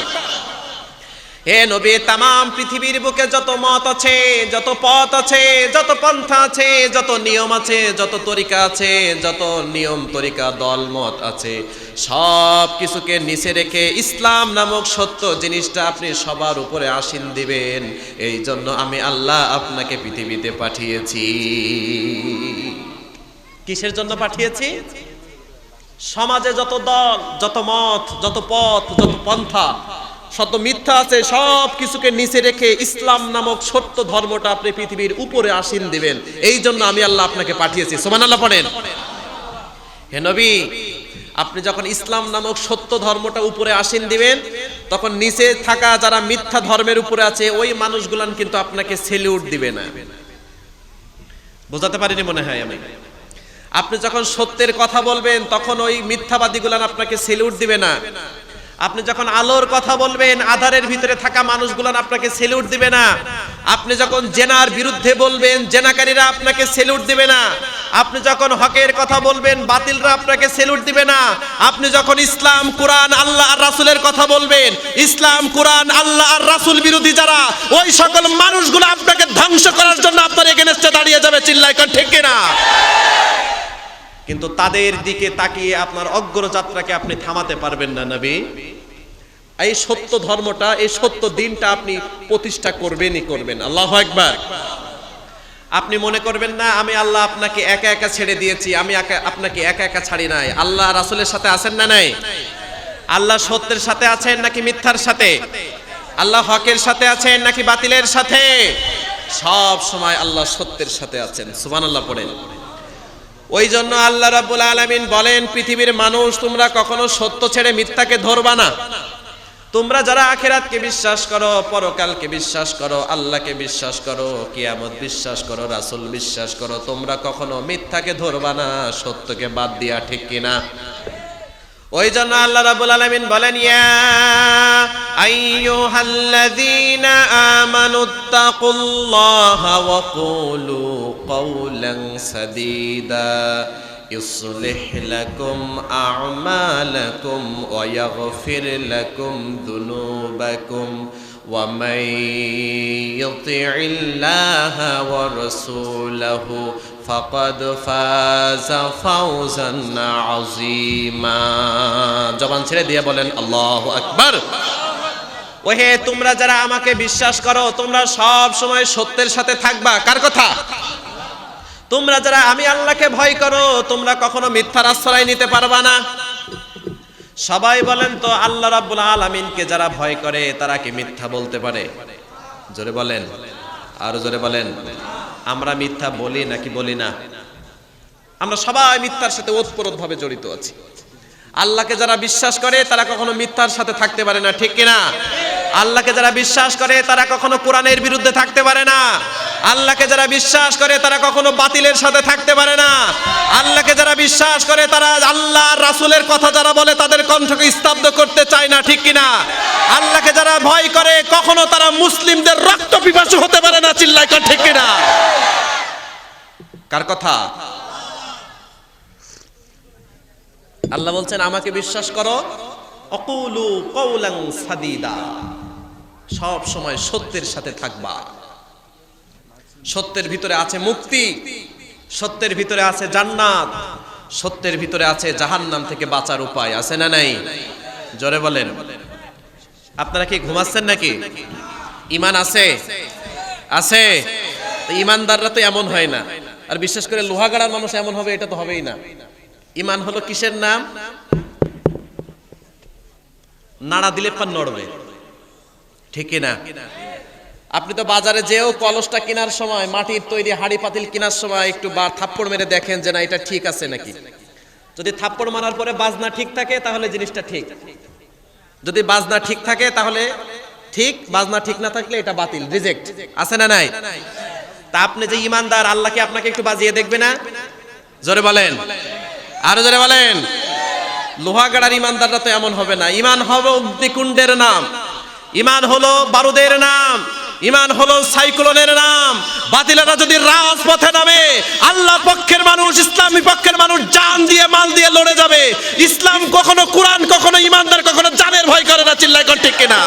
হে নবী, তামাম পৃথিবীর বুকে যত মত আছে, যত পথ আছে, যত পন্থা আছে, যত নিয়ম আছে, যত তরিকা আছে, যত নিয়ম তরিকা দল মত আছে, সব কিছুকে নিচে রেখে ইসলাম নামক সত্য জিনিসটা আপনি সবার উপরে আসীন দিবেন। এই জন্য আমি আল্লাহ আপনাকে পৃথিবীতে পাঠিয়েছি। কিসের জন্য পাঠিয়েছি? সমাজে যত দল, যত মত, যত পথ, যত পন্থা, শত মিথ্যা আছে, সব কিছুকে নিচে রেখে ইসলাম নামক সত্য ধর্মটা আপনি পৃথিবীর উপরে আসীন দিবেন। এই জন্য আমি আল্লাহ আপনাকে পাঠিয়েছি। সুবহানাল্লাহ পড়েন। হে নবী, আপনি যখন ইসলাম নামক সত্য ধর্মটা উপরে আসীন দিবেন, তখন নিচে থাকা যারা মিথ্যা ধর্মের উপরে আছে ওই মানুষগুলান কিন্তু আপনাকে সেলিউট দিবে না। বোঝাতে পারিনি মনে হয় আমি? আপনি যখন সত্যের কথা বলবেন তখন ওই মিথ্যাবাদীগুলান আপনাকে সেলিউট দিবে না। আপনি যখন আলোর কথা বলবেন আধারের ভিতরে থাকা মানুষগুলান আপনাকে সেলিউট দিবে না। আপনি যখন জেনার বিরুদ্ধে বলবেন জেনাকারীরা আপনাকে সেলিউট দিবে না। আপনি যখন হকের কথা বলবেন বাতিলরা আপনাকে সেলিউট দিবে না। আপনি যখন ইসলাম, কোরআন, আল্লাহ আর রাসূলের কথা বলবেন, ইসলাম, কোরআন, আল্লাহ আর রাসূল বিরোধী যারা, ওই সকল মানুষগুলো আপনাকে ধ্বংস করার জন্য আপনার এগেইনস্টে দাঁড়িয়ে যাবে। চিল্লায় কোন ঠিক কিনা? কিন্তু তাদের দিকে তাকিয়ে আপনার অগ্রযাত্রাকে আপনি থামাতে পারবেন না নবী। এই সত্য ধর্মটা, এই সত্য দিনটা আপনি প্রতিষ্ঠা করবেনই করবেন। আল্লাহু আকবার। আপনি মনে করবেন না আমি আল্লাহ আপনাকে একা একা ছেড়ে দিয়েছি। আমি আপনাকে একা একা ছাড়ি নাই। আল্লাহ রাসূলের সাথে আছেন না নাই? আল্লাহ সত্যের সাথে আছেন নাকি মিথ্যার সাথে? আল্লাহ হকের সাথে আছেন নাকি বাতিলের সাথে? সব সময় আল্লাহ সত্যের সাথে আছেন। সুবহানাল্লাহ পড়েন। ওই জন্য আল্লাহ রাব্বুল আলামিন বলেন, পৃথিবীর মানুষ তোমরা কখনো সত্য ছেড়ে মিথ্যাকে ধরবা না। তোমরা যারা আখিরাতকে বিশ্বাস করো, পরকালকে বিশ্বাস করো, আল্লাহকে বিশ্বাস করো, কিয়ামত বিশ্বাস করো, রাসূল বিশ্বাস করো, তোমরা কখনো মিথ্যাকে ধরবা না, সত্যকে বাদ দিয়া। ঠিক কিনা? ওই জন্য আল্লাহ রাব্বুল আলামিন বলেন, ইয়া আইয়ুহাল্লাযীনা আমানুত্তাকুল্লাহা ওয়া কুলু কাওলান সাদীদা يصلح لكم أعمالكم ويغفر لكم ذنوبكم ومن يطع الله ورسوله فقد فاز فوزا عظيما। জবান ছেড়ে দিয়ে বলেন আল্লাহু আকবার। ওহে তোমরা যারা আমাকে বিশ্বাস করো, তোমরা সব সময় সত্যের সাথে থাকবা। কার কথা? তোমরা যারা আমি আল্লাহকে ভয় করো, তোমরা কখনো মিথ্যার আশ্রয় নিতে পারবা না। সবাই বলেন তো, আল্লাহ রাব্বুল আলামিনকে যারা ভয় করে তারা কি মিথ্যা বলতে পারে? জোরে বলেন, আরো জোরে বলেন। আমরা মিথ্যা বলি নাকি বলি না? আমরা সবাই মিথ্যার সাথে ওতপ্রোতভাবে জড়িত আছি। আল্লাহকে যারা বিশ্বাস করে তারা কখনো মিথ্যার সাথে থাকতে পারে না। ঠিক কিনা? আল্লাহকে যারা বিশ্বাস করে তারা কখনো কোরআনের বিরুদ্ধে থাকতে পারে না। আল্লাহকে যারা বিশ্বাস করে তারা কখনো বাতিলের সাথে থাকতে পারে না। আল্লাহকে যারা বিশ্বাস করে তারা আল্লাহ আর রাসূলের কথা যারা বলে তাদের কণ্ঠকে স্তব্ধ করতে চায় না। ঠিক কিনা? আল্লাহকে যারা ভয় করে কখনো তারা মুসলিমদের রক্ত পিপাসু হতে পারে না। চিল্লায় কর ঠিক কিনা? কার কথা? আল্লাহ বলছেন আমাকে বিশ্বাস করো, অকুলু কওলান সাদীদা, সব সময় সত্যের সাথে থাকবা। সত্যের ভিতরে আছে মুক্তি, সত্যের ভিতরে আছে জান্নাত, সত্যের ভিতরে আছে জাহান্নাম থেকে বাঁচার উপায়। আছে না নাই? জোরে বলেন। আপনারা কি ঘুমাচ্ছেন নাকি? ঈমান আছে? আছে। ঈমানদাররা তো এমন হয় না, আর বিশেষ করে লোহাগাড়ার মানুষ এমন হবে এটা তো হবেই না। ঈমান হলো কিসের নাম? নাড়া দিলে পান নড়বে, ঠিক না? আপনি তো বাজারে যেও কলসটা কেনার সময়, মাটির তৈরি হাড়ি পাতিল কেনার সময় একটু থাপ্পড় মেরে দেখেন যে না এটা ঠিক আছে নাকি। যদি থাপ্পড় মারার পরে বাজনা ঠিক থাকে তাহলে জিনিসটা ঠিক, যদি বাজনা ঠিক থাকে তাহলে ঠিক, বাজনা ঠিক না থাকলে এটা বাতিল, রিজেক্ট। আছে না নাই? তা আপনি যে ঈমানদার, আল্লাহ কি আপনাকে একটু বাজিয়ে দেখবে না? জোরে বলেন, আরো জোরে বলেন। লোহাগাড়ার ঈমানদাররা তো এমন হবে না। ঈমান হলো অগ্নিকুণ্ডের নাম, ঈমান হলো বারুদের নাম, ঈমান হলো সাইক্লোনের নাম। বাতিলেরা যদি রাজপথে নামে, আল্লাহ পক্ষের মানুষ, ইসলামী পক্ষের মানুষ জান দিয়ে মাল দিয়ে লড়ে যাবে। ইসলাম কখনো, কুরআন কখনো, ঈমানদার কখনো জানের ভয় করে না। চিল্লায় কোন ঠিক কিনা?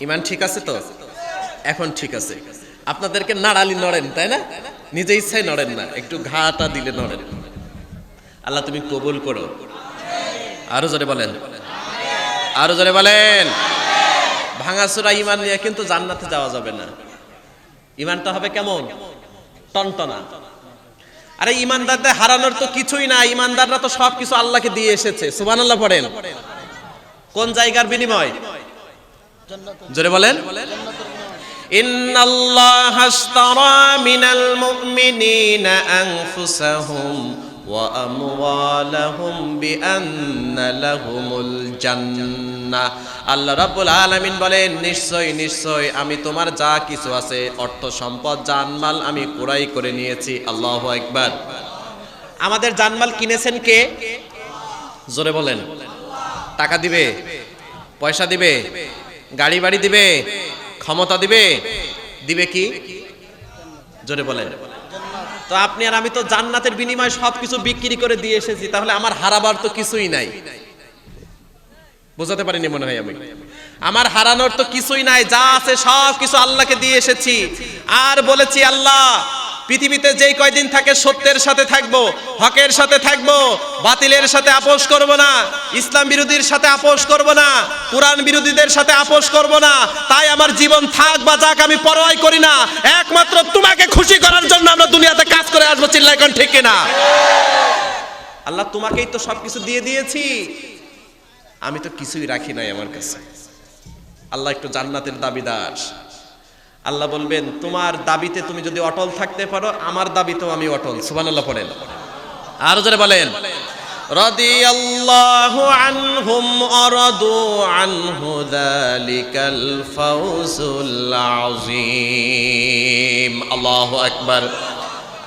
ঈমান ঠিক আছে তো? এখন ঠিক আছে। আপনাদেরকে নাড়ালি নড়েন, তাই না? নিজে ইচ্ছায় নড়েন না, একটু ঘাটা দিলে নড়েন। আল্লাহ তুমি কবুল করো। আরো জোরে বলেন, আরো জোরে বলেন। ভাঙাচোরা ঈমান নিয়ে কিন্তু জান্নাতে যাওয়া যাবে না। ঈমানটা হবে কেমন? টনটনা। আরে ঈমানদারদের হারানোর তো কিছুই না। ঈমানদাররা তো সবকিছু আল্লাহকে দিয়ে এসেছে। সুবহানাল্লাহ পড়েন। কোন জায়গার বিনিময়? জোরে বলেন। ইন্নাল্লাহা আশতারা মিনাল মুমিনিনা আনফুসাহুম ওয়া আমওয়ালাহুম বিআন্না লাহুমুল জান্নাহ। আল্লাহ রাব্বুল আলামিন বলেন, নিশ্চয় নিশ্চয় আমি তোমার যা কিছু আছে, অর্থ সম্পদ জানমাল আমি ক্রয় করে নিয়েছি। আল্লাহু আকবার। আমাদের জানমাল কিনেছেন কে? জোরে বলেন। টাকা দিবে, পয়সা দিবে, গাড়ি বাড়ি দিবে, ক্ষমতা দিবে, দিবে কি? জোরে বলেন। তো আপনি আর আমি তো জান্নাতের বিনিময়ে সবকিছু বিক্রি করে দিয়ে এসেছি, তাহলে আমার হারাবার তো কিছুই নাই। বোঝাতে পারিনি মনে হয় আমি। আমার হারানোর তো কিছুই নাই, যা আছে সব কিছু আল্লাহকে দিয়ে এসেছি। আর বলেছি আল্লাহ পৃথিবীতে যেই কয়দিন থাকে সত্যের সাথে থাকবো, হকের সাথে থাকবো, বাতিলের সাথে আপোষ করব না, ইসলাম বিরোধীর সাথে আপোষ করব না, কুরআন বিরোধীদের সাথে আপোষ করব না। তাই আমার জীবন থাক বা যাক আমি পরোয়াই করি না। একমাত্র তোমাকে খুশি করার জন্য আমরা দুনিয়াতে কাজ করে আসবো। চিল্লায় কোন ঠিক কিনা? আল্লাহ তোমাকেই তো সবকিছু দিয়ে দিয়েছি, আমি তো কিছুই রাখি নাই আমার কাছে। আল্লাহ একটু জান্নাতের দাবিদার। আল্লাহ বলবেন তোমার দাবিতে তুমি যদি অটল থাকতে পারো, আমার দাবিতেও আমি অটল। সুবহানাল্লাহ পড়েন। আর জোরে বলেন। রাদিয়াল্লাহু আনহুম ওয়া রাদু আনহু যালিকাল ফাওজুল আযীম। আল্লাহু আকবার।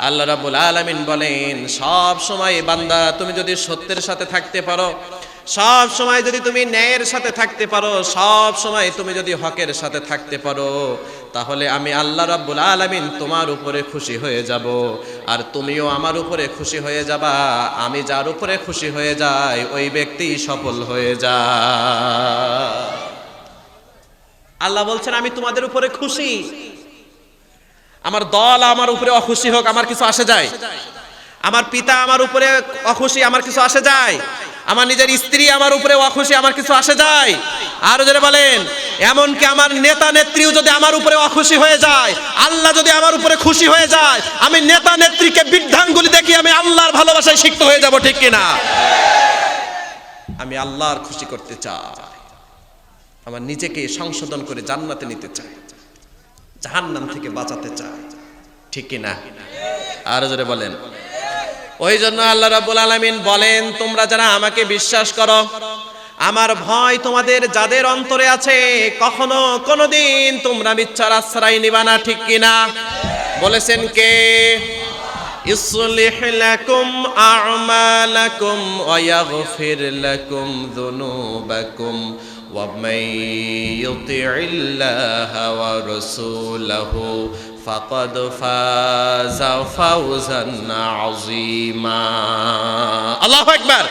আল্লাহ রাব্বুল আলামিন বলেন, সব সময় বান্দা তুমি যদি সত্যের সাথে থাকতে পারো, সব সময় যদি তুমি ন্যায়ের সাথে থাকতে পারো, সব সময় তুমি যদি হকের সাথে থাকতে পারো, তাহলে আমি আল্লাহ রাব্বুল আলামিন তোমার উপরে খুশি হয়ে যাব, আর তুমিও আমার উপরে খুশি হয়ে যাবা। আমি যার উপরে খুশি হয়ে যাই ওই ব্যক্তি সফল হয়ে যায়। আল্লাহ বলছেন আমি তোমাদের উপরে খুশি। আমার দল আমার উপরে অখুশি হোক, আমার কিছু আসে যায়? আমার পিতা আমার উপরে অখুশি, আমার কিছু আসে যায়? আমার নিজের স্ত্রী আমার উপরে অখুশি, আমার কিছু আসে যায়? আরো যারা বলেন, এমনকি আমার নেতা নেত্রীও যদি আমার উপরে অখুশি হয়ে যায়, আল্লাহ যদি আমার উপরে খুশি হয়ে যায়, আমি নেতা নেত্রীকে বৃদ্ধাঙ্গুলি দেখি আমি আল্লাহর ভালোবাসায় সিক্ত হয়ে যাব। ঠিক কিনা? আমি আল্লাহর খুশি করতে চাই, আমার নিজেকে সংশোধন করে জান্নাতে নিতে চাই, জাহান্নাম থেকে বাঁচাতে চাই। ঠিক কিনা? আরো যারা বলেন। ওই জন্য আল্লাহ রাব্বুল আলামিন বলেন, তোমরা যারা আমাকে বিশ্বাস করো, আমার ভয় তোমাদের যাদের অন্তরে আছে, কখনো কোনোদিন তোমরা মিথ্যার আশ্রয় নিবা না। ঠিক কিনা? বলেছেন কে? ইসলিহ লাকুম আ'মালাকুম ওয়া ইয়াগফির লাকুম যুনুবাকুম ওয়া মান ইউতি'ইল্লাহা ওয়া রাসূলাহু ফাকাদ ফাযা ফাওজান আযীমা। আল্লাহু আকবার।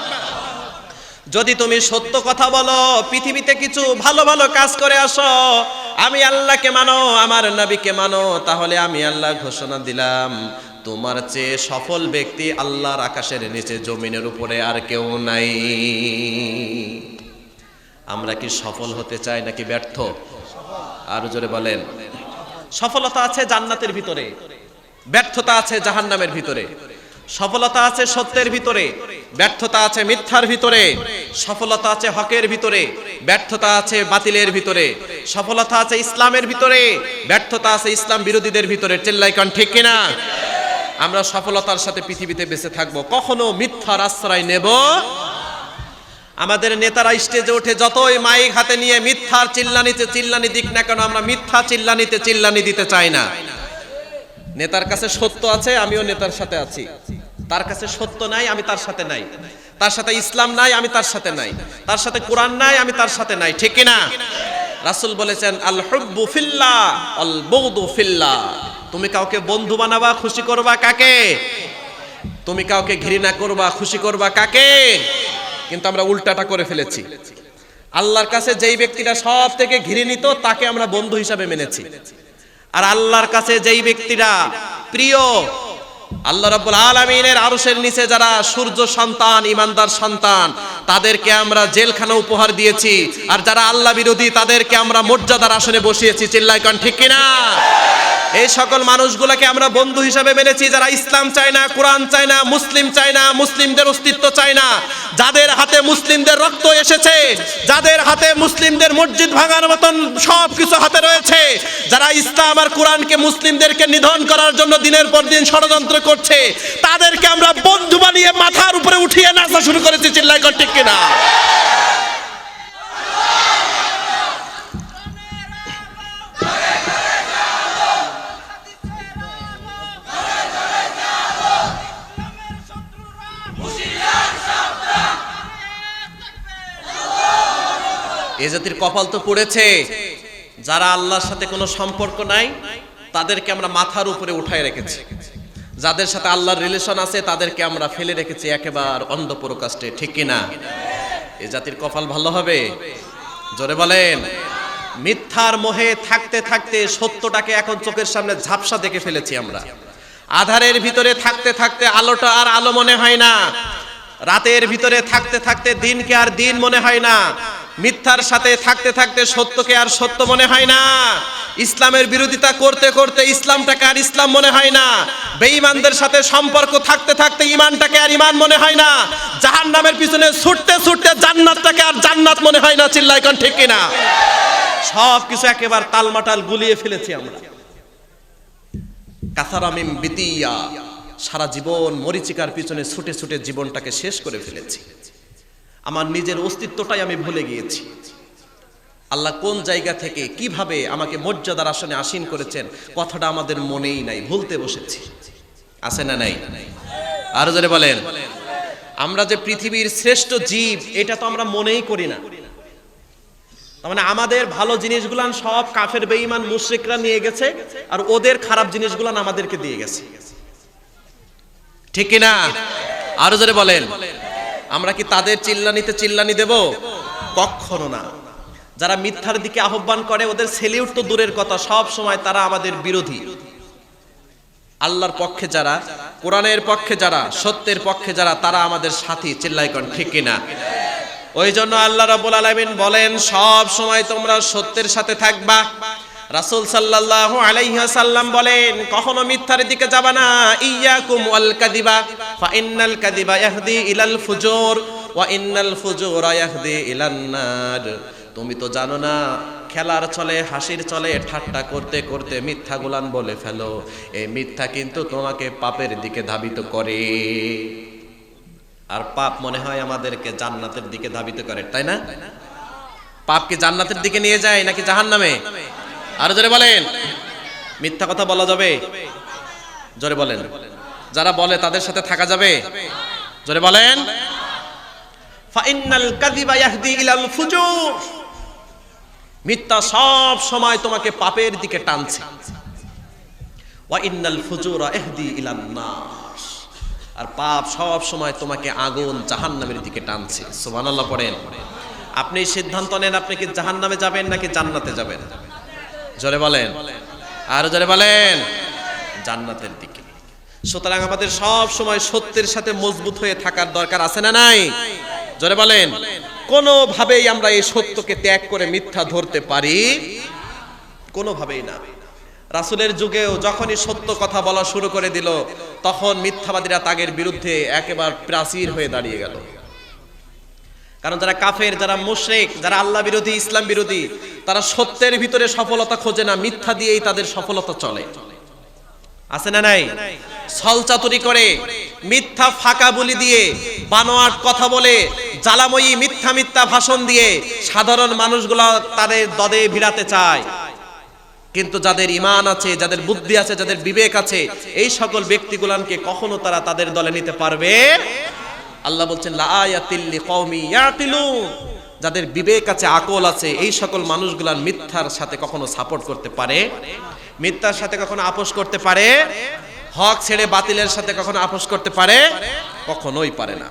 যদি তুমি সত্য কথা বলো, পৃথিবীতে কিছু ভালো ভালো কাজ করে আসো, আমি আল্লাহকে মানো, আমার নবীকে মানো, তাহলে আমি আল্লাহ ঘোষণা দিলাম তোমার চেয়ে সফল ব্যক্তি আল্লাহর আকাশের নিচে জমিনের উপরে আর কেউ নাই। আমরা কি সফল হতে চাই নাকি ব্যর্থ? আরো জোরে বলেন। সফলতা আছে জান্নাতের ভিতরে, ব্যর্থতা আছে জাহান্নামের ভিতরে। সফলতা আছে সত্যের ভিতরে, ব্যর্থতা আছে মিথ্যার ভিতরে। সফলতা আছে হকের ভিতরে, ব্যর্থতা আছে বাতিলের ভিতরে। সফলতা আছে ইসলামের ভিতরে, ব্যর্থতা আছে ইসলাম বিরোধীদের ভিতরে। চিল্লাই কোন ঠিক কিনা? আমরা সফলতার সাথে পৃথিবীতে বেঁচে থাকবো, কখনো মিথ্যার আশ্রয় নেব। আমাদের নেতারা স্টেজে উঠে যতই মাইক হাতে নিয়ে মিথ্যার চিল্লানি দিক না কেন, আমরা মিথ্যা চিল্লানি দিতে চাই না। নেতার কাছে সত্য আছে, আমিও নেতার সাথে আছি। তার কাছে সত্য নাই, আমি তার সাথে নাই। তার সাথে ইসলাম নাই, আমি তার সাথে নাই। তার সাথে কোরআন নাই, আমি তার সাথে নাই। ঠিক কিনা? রাসূল বলেছেন আল হুব্বু ফিল্লাহ আল বুগদু ফিল্লাহ। তুমি কাউকে বন্ধু বানাবা, খুশি করবা কাকে? তুমি কাউকে ঘৃণা করবা, খুশি করবা কাকে? কিন্তু আমরা উল্টাটা করে ফেলেছি। আল্লাহর কাছে যেই ব্যক্তিটা সব থেকে ঘৃণিত, তাকে আমরা বন্ধু হিসাবে মেনেছি। আর আল্লাহর কাছে যেই ব্যক্তিরা প্রিয়, আল্লাহ রাব্বুল আলামিনের আরশের নিচে যারা সূর্য সন্তান, ইমানদার সন্তান, তাদেরকে আমরা জেলখানা উপহার দিয়েছি। আর যারা আল্লাহ বিরোধী, তাদেরকে আমরা মর্যাদার আসনে বসিয়েছি। চিল্লাই কোন ঠিক কিনা? এই সকল মানুষগুলোকে আমরা বন্ধু হিসাবে মেনেছি, যারা ইসলাম চায় না, কোরআন চায় না, মুসলিম চায় না, মুসলিমদের অস্তিত্ব চায় না, যাদের হাতে মুসলিমদের রক্ত এসেছে, যাদের হাতে মুসলিমদের মসজিদ ভাঙার মতন সবকিছু হাতে রয়েছে, যারা ইসলাম আর কোরআনকে, মুসলিমদেরকে নিধন করার জন্য দিনের পর দিন ষড়যন্ত্র করছে, তাদেরকে আমরা বন্ধু বানিয়ে মাথার উপরে উঠিয়ে নাচা শুরু করেছি। চিল্লাই কোন ঠিক কিনা? এ জাতির কপাল তো পড়েছে, যারা আল্লাহর সাথে কোনো সম্পর্ক নাই তাদেরকে আমরা মাথার উপরে উঠায় রেখেছি। যাদের সাথে আল্লাহর রিলেশন আছে তাদেরকে আমরা ফেলে রেখেছি একেবারে অন্ধপ্রকাষ্টে। ঠিক কিনা? এ জাতির কপাল ভালো হবে? জোরে বলেন। মিথ্যার মোহে থাকতে থাকতে সত্যটাকে এখন চোখের সামনে ঝাপসা দেখে ফেলেছি আমরা। আধারের ভিতরে থাকতে থাকতে আলোটা আর আলো মনে হয় না। রাতের ভিতরে থাকতে থাকতে দিনকে আর দিন মনে হয় না। মিথ্যার সাথে থাকতে থাকতে সত্যকে আর সত্য মনে হয় না। ইসলামের বিরোধিতা করতে করতে ইসলামটাকে আর ইসলাম মনে হয় না। বেঈমানদের সাথে সম্পর্ক থাকতে থাকতে ঈমানটাকে আর ঈমান মনে হয় না। জাহান্নামের পিছনে ছুটতে ছুটতে জান্নাতটাকে আর জান্নাত মনে হয় না। চিল্লাই কোন ঠিক কিনা? সবকিছু একেবারে তালমাটাল গুলিয়ে ফেলেছি আমরা। কাসারামিম বিতিয়া, সারা জীবন মরিচিকার পিছনে ছুটে ছুটে জীবনটাকে শেষ করে ফেলেছি। আমার নিজের অস্তিত্বটাই আমি ভুলে গিয়েছি। আল্লাহ কোন জায়গা থেকে কিভাবে আমাকে মর্যাদার আসনে আসীন করেছেন, কথাটা আমাদের মনেই নাই, ভুলতে বসেছি। আছে না নাই? আরো জোরে বলেন। আমরা যে পৃথিবীর শ্রেষ্ঠ জীব, এটা তো আমরা মনেই করি না। তার মানে আমাদের ভালো জিনিসগুলান সব কাফের বেঈমান মুশরিকরা নিয়ে গেছে, আর ওদের খারাপ জিনিসগুলান আমাদেরকে দিয়ে গেছে। ঠিক কিনা? আরো জোরে বলেন। আমরা কি তাদের চিল্লানিতে চিল্লানি দেব? কখনো না। যারা মিথ্যার দিকে আহ্বান করে, ওদের সেলিউট তো দূরের কথা, সব সময় তারা আমাদের বিরোধী। আল্লাহর পক্ষে যারা, কোরআনের পক্ষে যারা, সত্যের পক্ষে যারা, তারা আমাদের সাথী। চিল্লাই কোন ঠিক কিনা? ওই জন্য আল্লাহ রাব্বুল আলামিন বলেন, সব সময় তোমরা সত্যের সাথে থাকবা। রাসূল সাল্লাল্লাহু আলাইহি ওয়াসাল্লাম বলেন, কখনো মিথ্যার দিকে যাবা না। ইয়াকুম ওয়াল কাযিবা ফা ইন্নাল কাযিবা ইয়াহদি ইলাল ফুজুর ওয়া ইন্নাল ফুজুরা ইয়াহদি ইলান নার। তুমি তো জানো না, খেলার চলে, হাসির চলে, ঠাট্টা করতে করতে মিথ্যা গুলান বলে ফেলো। এই মিথ্যা কিন্তু তোমাকে পাপের দিকে ধাবিত করে। আর পাপ মনে হয় আমাদেরকে জান্নাতের দিকে ধাবিত করে, তাই না? পাপ কি জান্নাতের দিকে নিয়ে যায় নাকি জাহান্নামে? আরো জোরে বলেন। মিথ্যা কথা বলা যাবে? জোরে বলেন। যারা বলে তাদের সাথে থাকা যাবে? জোরে বলেন। ফাইনাল কাযিবা ইয়াহদি ইলাল ফুজুর, মিথ্যা সব সময় তোমাকে পাপের দিকে টানছে। ওয়া ইন্নাল ফুজুরা ইহদি ইলান নার, আর পাপ সব সময় তোমাকে আগুন জাহান্নামের দিকে টানছে। সুবহানাল্লাহ পড়েন। আপনি সিদ্ধান্ত নেন, আপনি কি জাহান্নামে যাবেন নাকি জান্নাতে যাবেন? জোরে বলেন, আর জোরে বলেন। জান্নাতের দিকে। সুতরাং আমাদের সব সময় সত্যের সাথে মজবুত হয়ে থাকার দরকার আছে না নাই? জোরে বলেন। কোনোভাবেই আমরা এই সত্যকে ত্যাগ করে মিথ্যা ধরতে পারি? কোনোভাবেই না। রাসূলের যুগেও যখনই সত্য কথা বলা শুরু করে দিল, তখন মিথ্যাবাদীরা তাদের বিরুদ্ধে একেবারে প্রাচীর হয়ে দাঁড়িয়ে গেল। কারণ যারা কাফের, যারা মুশরিক, যারা আল্লাহ বিরোধী, ইসলাম বিরোধী, তারা সত্যের ভিতরে সফলতা খোঁজে না, মিথ্যা দিয়েই তাদের সফলতা চলে। আছে না নাই? ছলচাতুরি করে, মিথ্যা ফাঁকা বলি দিয়ে, বানোয়াট কথা বলে, জ্বালাময়ী মিথ্যা মিথ্যা ভাষণ দিয়ে সাধারণ মানুষগুলো তাদের দদে ভিড়াতে চায়। কিন্তু যাদের ঈমান আছে, যাদের বুদ্ধি আছে, যাদের বিবেক আছে, এই সকল ব্যক্তিগুলোকে কখনো তারা তাদের দলে নিতে পারবে। আল্লাহ বলছেন লা আয়াতিল লিকওমি ইয়াকিলুন, যাদের বিবেক আছে, আকল আছে, এই সকল মানুষগুলার মিথ্যার সাথে কখনো সাপোর্ট করতে পারে? মিথ্যার সাথে কখনো আপোষ করতে পারে? হক ছেড়ে বাতিলের সাথে কখনো আপোষ করতে পারে? কখনোই পারে না।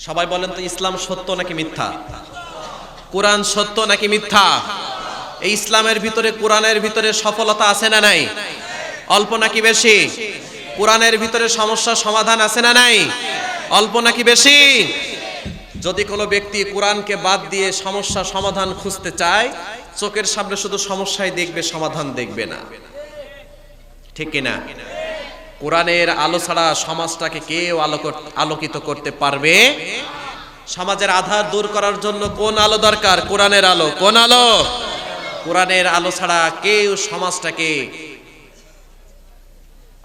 সবাই বলেন তো, ইসলাম সত্য নাকি মিথ্যা? কোরআন সত্য নাকি মিথ্যা? এই ইসলামের ভিতরে, কোরআনের ভিতরে সফলতা আছে না নাই? অল্প নাকি বেশি? কোরআনের ভিতরে সমস্যা সমাধান আছে না নাই? অল্প নাকি বেশি? যদি কোনো ব্যক্তি কোরআনকে বাদ দিয়ে সমস্যা সমাধান খুঁজতে চায়, চোখের সামনে শুধু সমস্যাই দেখবে, সমাধান দেখবে না। ঠিক কিনা? কোরআনের আলো ছাড়া সমাজটাকে কেউ আলোকিত করতে পারবে? সমাজের আধার দূর করার জন্য কোন আলো দরকার? কোরআনের আলো। কোন আলো? কোরআনের আলো ছাড়া কেউ সমাজটাকে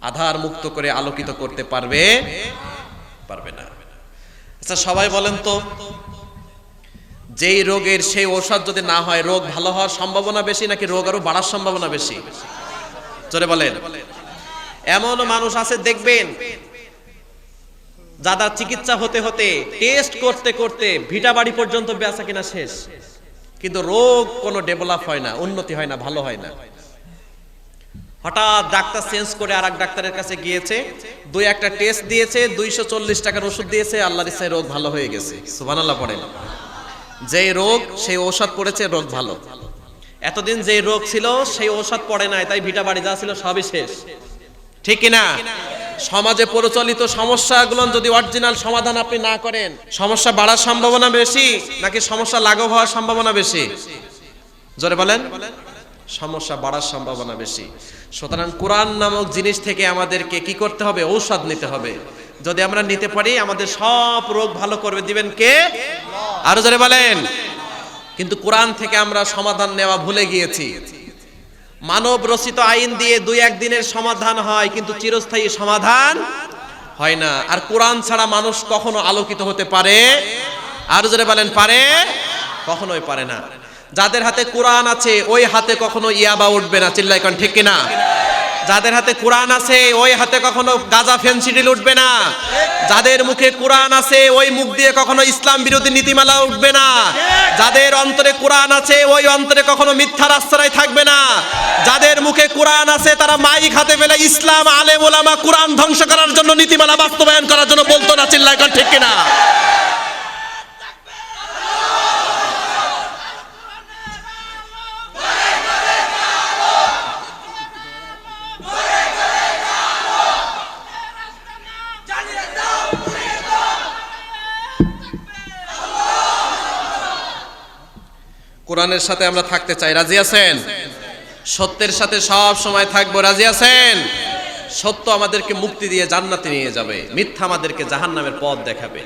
আধার মুক্ত করে আলোকিত করতে পারবে? পারবে না। আচ্ছা, সবাই বলেন তো, যেই রোগের সেই ঔষধ যদি না হয়, রোগ ভালো হওয়ার সম্ভাবনা বেশি নাকি রোগ আরো বাড়ার সম্ভাবনা বেশি? জোরে বলেন। এমন মানুষ আছে দেখবেন, যাদের চিকিৎসা হতে হতে, টেস্ট করতে করতে ভিটা বাড়ি পর্যন্ত বেচা কিনা শেষ, কিন্তু রোগ কোনো ডেভেলপ হয় না, উন্নতি হয় না, ভালো হয় না। হঠাৎ ডাক্তার চেঞ্জ করে আরেক ডাক্তারের কাছে গিয়েছে, দুই একটা টেস্ট দিয়েছে, 240 টাকার ওষুধ দিয়েছে, আল্লাহর ইচ্ছায় রোগ ভালো হয়ে গেছে। সুবহানাল্লাহ পড়েন। যেই রোগ সেই ঔষধ পড়েছে, রোগ ভালো। এতদিন যেই রোগ ছিল সেই ঔষধ পড়ে নাই, তাই ভিটা বাড়ি যা ছিল সবই শেষ। ঠিক কিনা? সমাজে প্রচলিত সমস্যাগুলো যদি অরিজিনাল সমাধান আপনি না করেন, সমস্যা বাড়ার সম্ভাবনা বেশি নাকি সমস্যা লাঘব হওয়ার সম্ভাবনা বেশি? জোরে বলেন। সমস্যা বাড়ার সম্ভাবনা বেশি। সুতরাং কোরআন নামক জিনিস থেকে আমাদেরকে কি করতে হবে? ঔষধ নিতে হবে। যদি আমরা নিতে পারি, আমাদের সব রোগ ভালো করবে দিবেন কে? আরো জোরে বলেন। কিন্তু কোরআন থেকে আমরা সমাধান নেওয়া ভুলে গিয়েছি। মানব রচিত আইন দিয়ে 2-1 দিনের সমাধান হয়, কিন্তু চিরস্থায়ী সমাধান হয় না। আর কোরআন ছাড়া মানুষ কখনো আলোকিত হতে পারে? আরো জোরে বলেন, পারে? কখনোই পারে না। যাদের হাতে কোরআন আছে, ওই হাতে কখনো ইয়াবা উঠবে না। চিল্লায় কোন ঠিক কিনা? যাদের হাতে কোরআন আছে, ওই হাতে কখনো গাঁজা ফেনসিডিল উঠবে না। যাদের মুখে কোরআন আছে, ওই মুখ দিয়ে কখনো ইসলাম বিরোধী নীতিমালা উঠবে না। যাদের অন্তরে কোরআন আছে, ওই অন্তরে কখনো মিথ্যার আশ্রয় থাকবে না। যাদের মুখে কোরআন আছে, তারা মাইক হাতে পেলে ইসলাম, আলেম ওলামা কোরআন ধ্বংস করার জন্য, নীতিমালা বাস্তবায়ন করার জন্য বলতো না। চিল্লায় কোন ঠিক কিনা? কোরআনের সাথে আমরা থাকতে চাই, রাজি আছেন? সত্যের সাথে সব সময় থাকবো, রাজি আছেন? সত্য আমাদেরকে মুক্তি দিয়ে জান্নাতে নিয়ে যাবে, মিথ্যা আমাদেরকে জাহান্নামের পথ দেখাবে।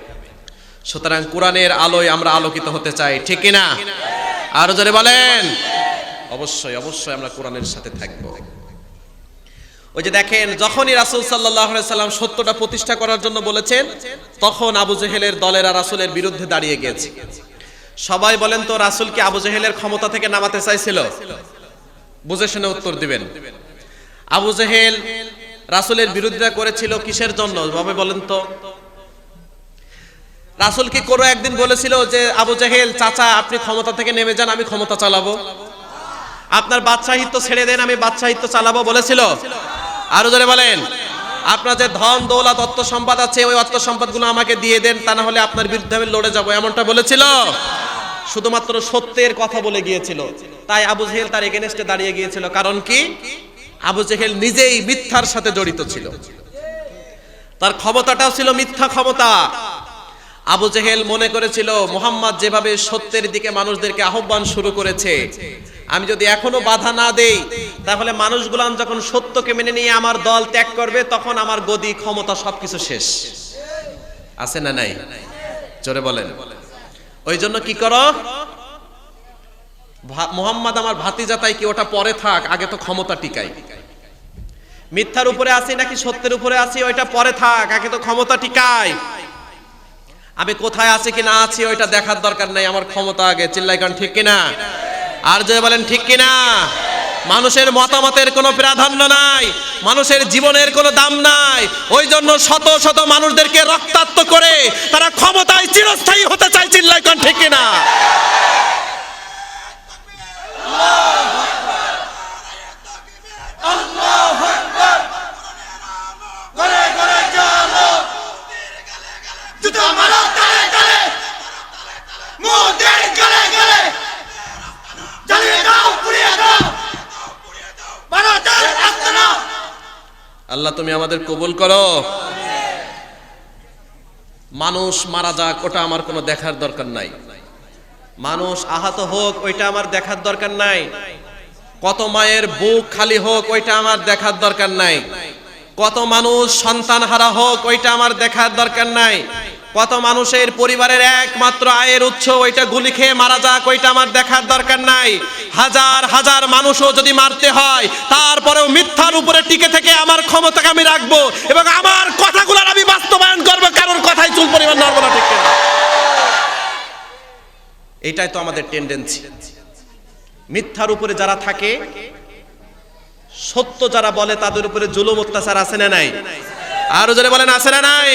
সুতরাং কোরআনের আলোয় আমরা আলোকিত হতে চাই, ঠিক কিনা? আরো জোরে বলেন। অবশ্যই অবশ্যই আমরা কোরআনের সাথে থাকবো। ওই যে দেখেন, যখনই রাসূল সাল্লাল্লাহু আলাইহি সাল্লাম সত্যটা প্রতিষ্ঠা করার জন্য বলেছেন, তখন আবু জেহেলের দলেরা রাসূলের বিরুদ্ধে দাঁড়িয়ে গেছে। সবাই বলেন তো, রাসূল কি আবু জেহেলের ক্ষমতা থেকে নামাতে চাইছিল? বুঝে শুনে উত্তর দিবেন। আবু জেহেল রাসূলের বিরোধিতা করেছিল কিসের জন্য ভাবে বলেন তো? রাসূল কি কোনো একদিন বলেছিল যে আবু জাহেল চাচা আপনি ক্ষমতা থেকে নেমে যান, আমি ক্ষমতা চালাবো, আপনার বাদশাহিত্ব ছেড়ে দেন, আমি বাদশাহিত্ব চালাবো বলেছিল? আরো জোরে বলেন। আপনার যে ধন দৌলত অর্থ সম্পদ আছে ওই অর্থ সম্পদগুলো আমাকে দিয়ে দেন, তা না হলে আপনার বিরুদ্ধে আমি লড়ে যাবো, এমনটা বলেছিল? শুধুমাত্র সত্যের কথা বলে গিয়েছিল। তাই আবু জেহেল তার এগেনস্টে দাঁড়িয়ে গিয়েছিল। কারণ কি? আবু জেহেল নিজেই মিথ্যার সাথে জড়িত ছিল, তার ক্ষমতাটাও ছিল মিথ্যা ক্ষমতা। আবু জেহেল মনে করেছিল মুহাম্মদ যেভাবে সত্যের দিকে মানুষদেরকে আহ্বান শুরু করেছে, আমি যদি এখনো বাধা না দেই তাহলে মানুষগুলো যখন সত্যকে মেনে নিয়ে আমার দল ত্যাগ করবে তখন আমার গদি ক্ষমতা সবকিছু শেষ। আছে না নাই? জোরে বলেন। ওই জন্য কি করো, মুহাম্মদ আমার ভাতিজা, তাই কি ওটা পরে থাক, আগে তো ক্ষমতা টিকাই। মিথ্যার উপরে আছি নাকি সত্যের উপরে আছি ওইটা পরে থাক, আগে তো ক্ষমতা টিকাই। আমি কোথায় আছি কি না আছি ওইটা দেখার দরকার নাই, আমার ক্ষমতা আগে। চিল্লাই কারণ ঠিক কিনা? আর যে বলেন ঠিক কিনা? মানুষের মতামতের কোনো প্রাধান্য নাই, মানুষের জীবনের কোনো দাম নাই। ওই জন্য শত শত মানুষদেরকে রক্তাক্ত করে তারা ক্ষমতায় চিরস্থায়ী হতে চায়। চিল্লাই কারণ ঠিক কিনা? আল্লাহ তুমি আমাদের কবুল করো। মানুষ মারা যাক ওটা আমার কোনো দেখার দরকার নাই, মানুষ আহত হোক ওইটা আমার দেখার দরকার নাই, কত মায়ের বুক খালি হোক ওইটা আমার দেখার দরকার নাই, কত মানুষ সন্তান হারা হোক ওইটা আমার দেখার দরকার নাই, কত মানুষের পরিবারের একমাত্র আয়ের উৎস ওইটা গুলি খেয়ে মারা যাক ওইটা আমার দেখার দরকার নাই। হাজার হাজার মানুষও যদি মারতে হয় তারপরেও মিথ্যার উপরে টিকে থেকে আমার ক্ষমতাকে আমি রাখবো এবং আমার কথাগুলোর আমি বাস্তবায়ন করবো, কারোর কথাই চুল পরিমাণ নড়বো না। ঠিক না? এটাই তো আমাদের টেন্ডেন্সি। মিথ্যার উপরে যারা থাকে, সত্য যারা বলে তাদের উপরে জুলুম অত্যাচার আছে না নাই? আরো জোরে বলেন আছে না নাই?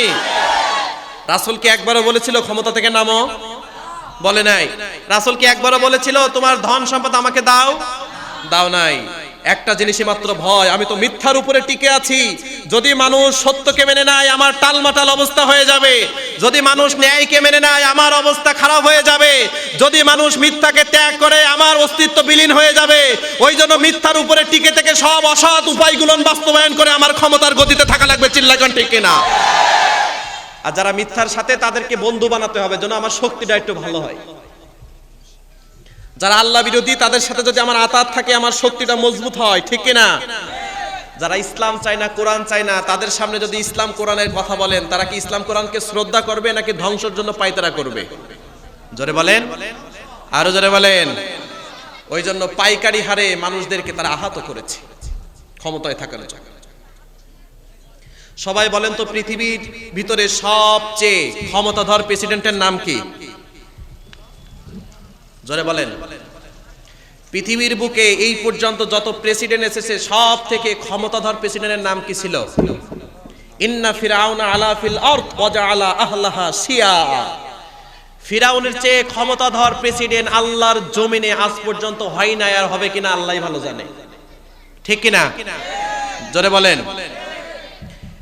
রাসূল কি একবারও বলেছিল ক্ষমতা থেকে নামো? বলে নাই। রাসূল কি একবারও বলেছিল তোমার ধন সম্পদ আমাকে দাও? দাও নাই। একটা জিনিসই মাত্র ভয়, আমি তো মিথ্যার উপরে টিকে আছি, যদি মানুষ সত্যকে মেনে নেয় আমার টালমাটাল অবস্থা হয়ে যাবে, যদি মানুষ ন্যায়কে মেনে নেয় আমার অবস্থা খারাপ হয়ে যাবে, যদি মানুষ মিথ্যাকে ত্যাগ করে আমার অস্তিত্ব বিলীন হয়ে যাবে। ওই জন্য মিথ্যার উপরে টিকে থেকে সব অসৎ উপায়গুলো বাস্তবায়ন করে আমার ক্ষমতার গতিতে থাকা লাগবে। চিল্লাগান ঠিক কিনা? আর যারা মিথ্যার সাথে তাদেরকে বন্ধু বানাতে হবে যেন আমার শক্তিটা একটু ভালো হয়। যারা আল্লাহ বিরোধী তাদের সাথে যদি আমার আতাত থাকে আমার শক্তিটা মজবুত হয়। ঠিক কিনা? যারা ইসলাম চায় না, কোরআন চায় না, তাদের সামনে যদি ইসলাম কোরআনের কথা বলেন তারা কি ইসলাম কোরআনকে শ্রদ্ধা করবে নাকি ধ্বংসের জন্য পায়তারা করবে? জোরে বলেন, আরো জোরে বলেন। ওই জন্য পাইকারি হারে মানুষদেরকে তারা আহত করেছে ক্ষমতায় থাকার জন্য। সবাই বলেন তো পৃথিবীর ভিতরে সবচেয়ে ক্ষমতাধর প্রেসিডেন্টের নাম কি? জোরে বলেন। পৃথিবীর বুকে এই পর্যন্ত যত প্রেসিডেন্ট এসেছে সব থেকে ক্ষমতাধর প্রেসিডেন্টের নাম কি ছিল? ইন্না ফিরাউনা আলা ফিল আরদ ওয়া জাআলা আহলাহা শিয়া। ফিরাউনের চেয়ে ক্ষমতাধর প্রেসিডেন্ট আল্লাহর জমিনে আজ পর্যন্ত হয় না, আর হবে কিনা আল্লাহই ভালো জানে। ঠিক কিনা? জোরে বলেন।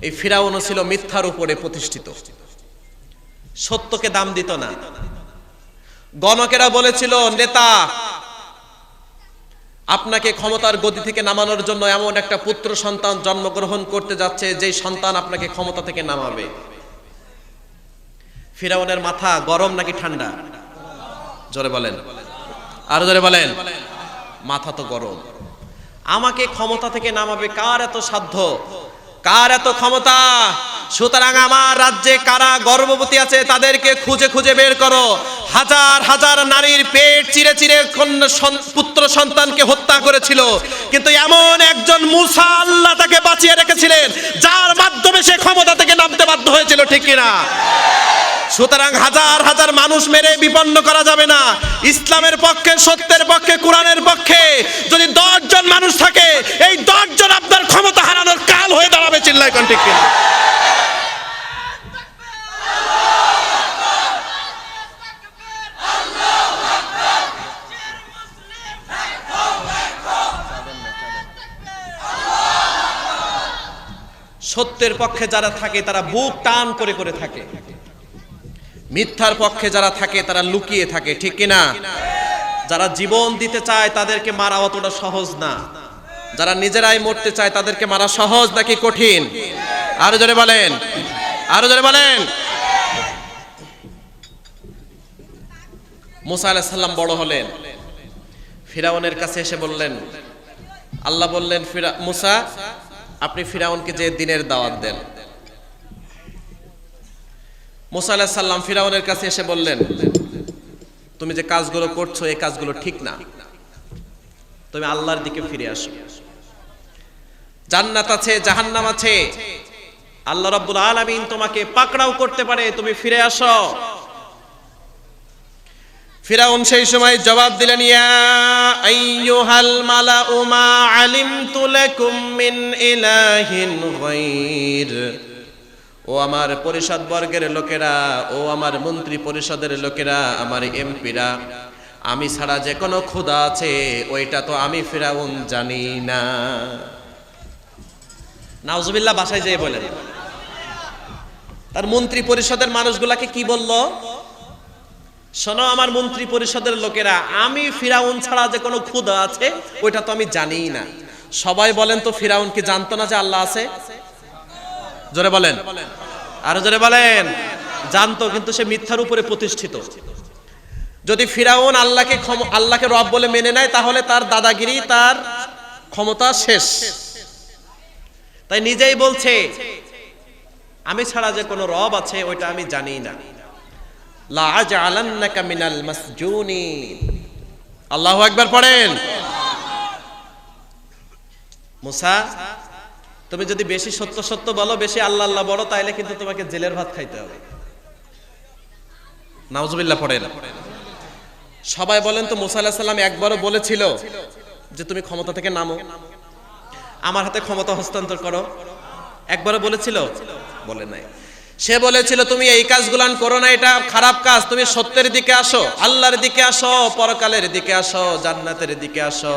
এই ফিরাউনও ছিল মিথ্যার উপরে প্রতিষ্ঠিত, সত্যকে দাম দিত না। গণকেরা বলেছিল নেতা আপনাকে ক্ষমতার গদি থেকে নামানোর জন্য এমন একটা পুত্র সন্তান জন্মগ্রহণ করতে যাচ্ছে যেই সন্তান আপনাকে ক্ষমতা থেকে নামাবে। ফিরাউনের মাথা গরম নাকি ঠান্ডা? জোরে বলেন, আরো জোরে বলেন। মাথা তো গরম। আমাকে ক্ষমতা থেকে নামাবে, কার এত সাধ্য, কার এত ক্ষমতা? সুতরাং আমার রাজ্যে কারা গর্ভবতী আছে তাদেরকে খুঁজে খুঁজে বের করো। হাজার হাজার নারীর পেট চিরে চিরে পুত্র সন্তানকে হত্যা করেছিল, কিন্তু এমন একজন মূসা আল্লাহ তাকে বাঁচিয়ে রেখেছিলেন যার মাধ্যমে সে ক্ষমতা থেকে নামতে বাধ্য হয়েছিল। ঠিক কিনা? সুতরাং হাজার হাজার মানুষ মেরে বিপন্ন করা যাবে না। ইসলামের পক্ষে, সত্যের পক্ষে, কোরআনের পক্ষে যদি 10 জন মানুষ থাকে এই 10 জন আপনার ক্ষমতা হারানোর কাল হয়ে দাঁড়াবে। সত্যের পক্ষে যারা থাকে তারা বুক টান করে করে থাকে, মিথ্যার পক্ষে যারা থাকে তারা লুকিয়ে থাকে, ঠিক কিনা? যারা জীবন দিতে চায় তাদেরকে মারা অতটা সহজ না, যারা নিজেরাই মরতে চায় তাদেরকে মারা সহজ নাকি কঠিন? আরো জোরে বলেন, আরো জোরে বলেন। মুসা আলাইহিস সালাম বড় হলেন, ফিরাউনের কাছে এসে বললেন, আল্লাহ বললেন মুসা আপনি ফিরাউনকে যে দিনের দাওয়াত দেন। মুসা আলাইহিস সালাম ফিরাউনের কাছে এসে বললেন, তুমি যে কাজগুলো করছো এই কাজগুলো ঠিক না, তুমি আল্লাহর দিকে ফিরে আসো। জান্নাত আছে, জাহান্নাম আছে, আল্লাহ রাব্বুল আলামিন তোমাকে পাকড়াও করতে পারে, তুমি ফিরে আসো। ফিরাউন সেই সময় জবাব দিলেন, ইয়া আইয়ুহাল মালাউ মা আলিমতু লাকুম মিন ইলাহিন গায়র। ও আমার পরিষদ বর্গের লোকেরা, ও আমার মন্ত্রী পরিষদের লোকেরা, আমার এমপিরা, আমি ছাড়া যে কোনো খোদা আছে ওইটা তো আমি ফিরাউন জানি না। নাউজুবিল্লাহ বাসায় যেয়ে বলেন। তার মন্ত্রী পরিষদের মানুষগুলাকে কি বলল? শোনো আমার মন্ত্রী পরিষদের লোকেরা, আমি ফিরাউন ছাড়া যে কোনো খোদা আছে ওইটা তো আমি জানি না। সবাই বলেন তো ফিরাউন কি জানতো না যে আল্লাহ আছে? জোরে বলেন, আরো জোরে বলেন। জানতো, কিন্তু সে মিথ্যার উপরে প্রতিষ্ঠিত। যদি ফিরাউন আল্লাহকে রব বলে মেনে নেয় তাহলে তার দাদাগিরি, তার ক্ষমতা শেষ। তাই নিজেই বলছে আমি ছাড়া যে কোনো রব আছে ওইটা আমি জানি না। লা আজআলান্নাকা মিনাল মাসজুনিন। আল্লাহু আকবার পড়েন। মুসা তুমি যদি বেশি সত্য সত্য বলো, বেশি আল্লাহ আল্লাহ বলো, তাইলে কিন্তু তোমাকে জেলের ভাত খাইতে হবে। নাউজুবিল্লাহ পড়েন। সবাই বলেন তো মুসা আলাইহিস সালাম একবারও বলেছিল যে তুমি ক্ষমতা থেকে নামো, আমার হাতে ক্ষমতা হস্তান্তর করো? একবারও বলেছিল? বলে নাই। সে বলেছিল তুমি এই কাজগুলান করো না, এটা খারাপ কাজ, তুমি সত্যের দিকে আসো, আল্লাহর দিকে আসো, পরকালের দিকে আসো, জান্নাতের দিকে আসো।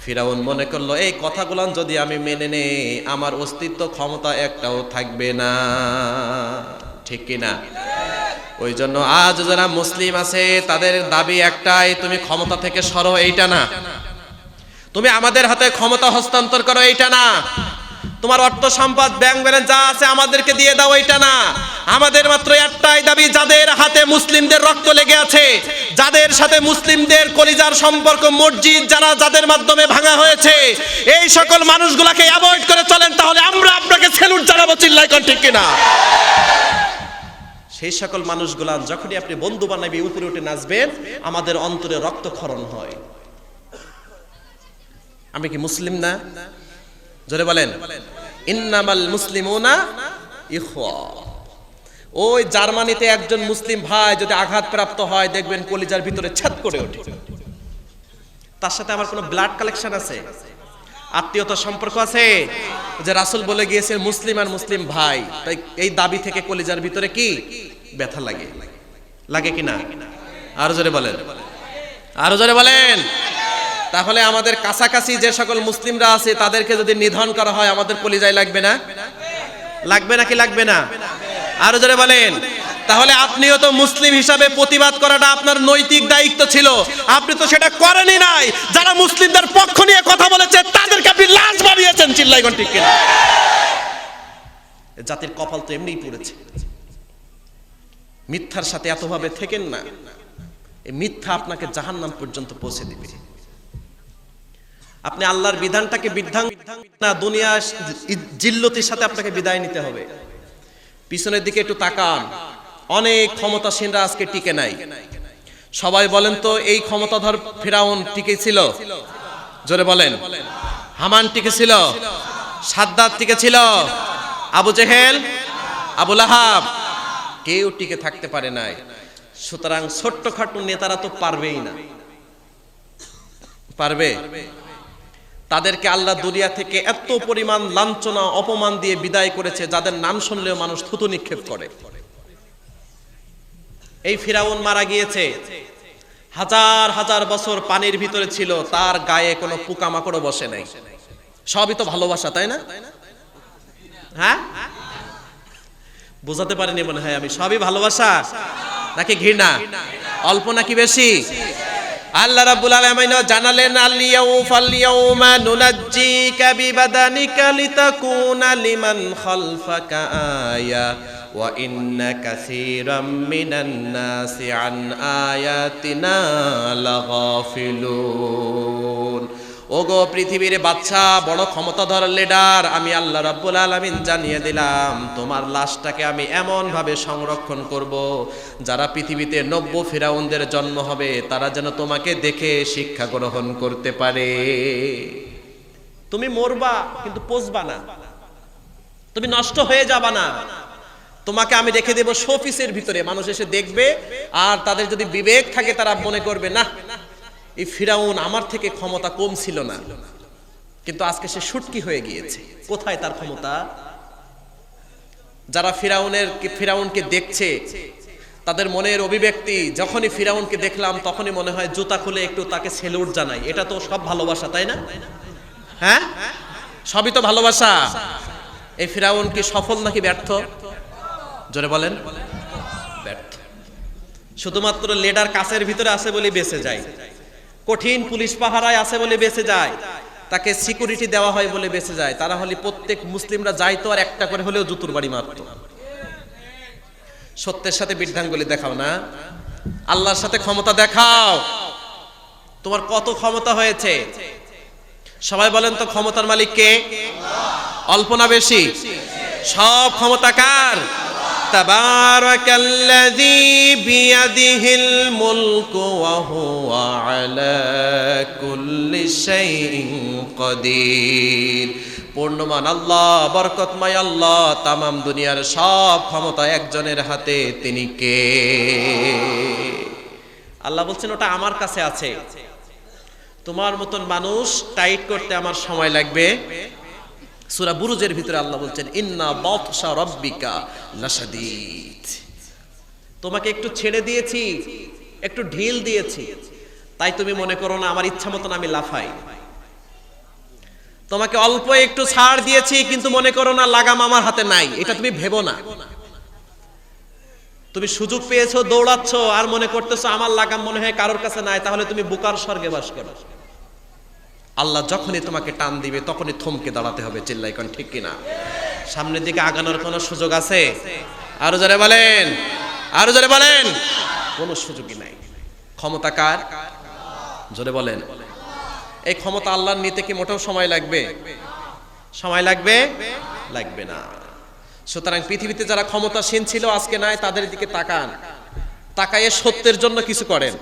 ফিরাউন মনে করলো এই কথাগুলান যদি আমি মেনে নেই আমার অস্তিত্ব ক্ষমতা একটাও থাকবে না, ঠিক কিনা? ওই জন্য আজ যারা মুসলিম আছে তাদের দাবি একটাই, তুমি ক্ষমতা থেকে সরো, এইটা না। তুমি আমাদের হাতে ক্ষমতা হস্তান্তর করো, এইটা না। তোমার অর্থ সম্পদ ব্যাংক ব্যালেন্স যা আছে আমাদেরকে দিয়ে দাও, এইটা না। আমাদের মাত্র একটাই দাবি, যাদের হাতে মুসলিমদের রক্ত লেগে আছে, যাদের সাথে মুসলিমদের কলিজার সম্পর্ক, মসজিদ যাদের মাধ্যমে ভাঙা হয়েছে, এই সকল মানুষগুলাকে অ্যাভয়েড করে চলেন, তাহলে আমরা আপনাকে স্যালুট জানাবো, চিল্লাই কোন ঠিক কিনা? সেই সকল মানুষগুলা যখনই আপনি বন্ধু বানাবি, উপরে উঠে নাচবেন, আমাদের অন্তরে রক্তক্ষরণ হয়। আমি কি মুসলিম না? জোরে বলেন। ইন্নামাল মুসলিমুনা ইখওয়া। ওই জার্মানিতে একজন মুসলিম ভাই যদি আঘাতপ্রাপ্ত হয় দেখবেন কলিজার ভিতরে ছাদ করে ওঠে। তার সাথে আমার কোনো ব্লাড কালেকশন আছে, আত্মীয়তার সম্পর্ক আছে? যে রাসূল বলে গিয়েছেন মুসলিম আর মুসলিম ভাই, তাই এই দাবি থেকে কলিজার ভিতরে কি ব্যথা লাগে, লাগে কিনা? আরো জোরে বলেন, আরো জোরে বলেন। তাহলে আমাদের কাছাকাছি যে সকল মুসলিমরা আছে তাদেরকে যদি নিধন করা হয় আমাদের কলিজায় লাগবে না? লাগবে নাকি লাগবে না? আরো জোরে বলেন। তাহলে আপনিও তো মুসলিম হিসাবে প্রতিবাদ করাটা আপনার নৈতিক দায়িত্ব ছিল, আপনি তো সেটা করেনই নাই। যারা মুসলিমদের পক্ষ নিয়ে কথা বলেছে তাদেরকে আপনি লাশ বানিয়েছেন, চিল্লাই কোন ঠিক কিনা? জাতির কপাল তো এমনিই পড়েছে। মিথ্যার সাথে এতভাবে থেকেন না, এই মিথ্যা আপনাকে জাহান্নাম পর্যন্ত পৌঁছে দিবে। আপনি আল্লাহর বিধানটাকে বিধান না, দুনিয়া জিল্লতির সাথে আপনাকে বিদায় নিতে হবে। পিছনের দিকে একটু তাকান, অনেক ক্ষমতাসীনরা আজকে টিকে নাই। সবাই বলেন তো এই ক্ষমতাধর ফিরাউন টিকে ছিল? জোরে বলেন। হামান টিকে ছিল? সাদ্দাত টিকে ছিল? আবু জেহেল, আবু লাহাব, কেউ টিকে থাকতে পারে নাই। সুতরাং ছোট্টখাটো নেতারা তো পারবেই না। পারবে? তাদেরকে আল্লাহ দুনিয়া থেকে এত পরিমাণ লাঞ্ছনা অপমান দিয়ে বিদায় করেছে, যাদের নাম শুনলেও মানুষ থুতু নিক্ষেপ করে। এই ফিরাউন মারা গিয়েছে, হাজার হাজার বছর পানির ভিতরে ছিল, তার গায়ে কোনো পোকামাকড়ও বসে নাই। সবই তো ভালোবাসা, তাই না? হ্যাঁ, বোঝাতে পারিনি মনে হয় আমি। সবই ভালোবাসা নাকি ঘৃণা? অল্প নাকি বেশি? আল্লাহ রাব্বুল আলামিন জানালেন ফালইয়াউমা নুনাজ্জিকা বিবাদানিকা লিতাকুনা লিমান খালফাকা আয়া ওয়া ইন্না কাসীরাম মিনান নাসি আন আয়াতিনা লাগাফিলুন। ওগো পৃথিবীর বাদশা, বড় ক্ষমতাধর লিডার, আমি আল্লাহ রাব্বুল আলামিন জানিয়ে দিলাম তোমার লাশটাকে আমি এমন ভাবে সংরক্ষণ করব যারা পৃথিবীতে 90 ফিরাউনদের জন্ম হবে তারা যেন তোমাকে দেখে শিক্ষা গ্রহণ করতে পারে। তুমি মরবা কিন্তু পচবা না, তুমি নষ্ট হয়ে যাবা না। তোমাকে আমি রেখে দেব শোপিসের ভিতরে, মানুষ এসে দেখবে আর তাদের যদি বিবেক থাকে তারা মনে করবে না এই ফিরাউন আমার থেকে ক্ষমতা কম ছিল না, কিন্তু আজকে সে শুটকি হয়ে গিয়েছে। কোথায় তার ক্ষমতা? যারা ফিরাউনকে দেখছে তাদের মনের অভিব্যক্তি, যখনই ফিরাউনকে দেখলাম তখনই মনে হয় জুতা খুলে একটু তাকে সেলুট জানাই। এটা তো সব ভালোবাসা, তাই না? হ্যাঁ, সবই তো ভালোবাসা। এই ফিরাউন কি সফল নাকি ব্যর্থ? জোরে বলেন। ব্যর্থ। শুধুমাত্র লিডার কাছের ভিতরে আছে বলে বেঁচে যায়, কঠিন পুলিশ পাহারায় আছে বলে বেঁচে যায়, তাকে সিকিউরিটি দেওয়া হয় বলে বেঁচে যায়। তারা হলে প্রত্যেক মুসলিমরা যাইতো আর একটা করে হলেও জুতুর বাড়ি মারত। সত্যের সাথে বৃদ্ধাঙ্গুলি দেখাও না, আল্লাহর সাথে ক্ষমতা দেখাও। তোমার কত ক্ষমতা হয়েছে? সবাই বলেন তো ক্ষমতার মালিক কে? অল্প না বেশি? সব ক্ষমতা কার? তাবারাকাল্লাযী বিয়াদিহিল মুলকু ওয়া হুয়া আলা কুল্লি শাইইন কাদির। পূর্ণমান আল্লাহ, বরকতময় আল্লাহ, তামাম দুনিয়ার সব ক্ষমতা একজনের হাতে। তিনি কে? আল্লাহ বলছেন ওটা আমার কাছে আছে। তোমার মতন মানুষ টাইট করতে আমার সময় লাগবে। সূরা বুরুজের ভিতরে আল্লাহ বলছেন ইন্না বাতশা রাব্বিকা লাশাদীদ। তোমাকে একটু ছেড়ে দিয়েছি, একটু ঢিল দিয়েছি, তাই তুমি মনে করো না আমার ইচ্ছা মতন আমি লাফাই। তোমাকে অল্প একটু ছাড় দিয়েছি, কিন্তু মনে করো না লাগাম আমার হাতে নাই, এটা তুমি ভেবো না। তুমি সুযোগ পেয়েছো, দৌড়াচ্ছ আর মনে করতেছো আমার লাগাম মনে হয় কারোর কাছে নাই, তাহলে তুমি বুকার স্বর্গে বাস করো। আল্লাহ যখনই তোমাকে টান দিবে তখনই থমকে দাঁড়াতে হবে। চিল্লাই কোন ঠিক কিনা? সামনের দিকে আগানোর কোনো সুযোগ আছে? আরো জোরে বলেন, আরো জোরে বলেন। কোনো সুযোগই নাই। ক্ষমতা কার? জোরে বলেন। এই ক্ষমতা আল্লাহর নিতে কি মোটেও সময় লাগবে? সময় লাগবে? লাগবে না। সুতরাং পৃথিবীতে যারা ক্ষমতাসীন ছিল আজকে নাই, তাদের দিকে তাকান। তাকায়ে সত্যের জন্য কিছু করেন,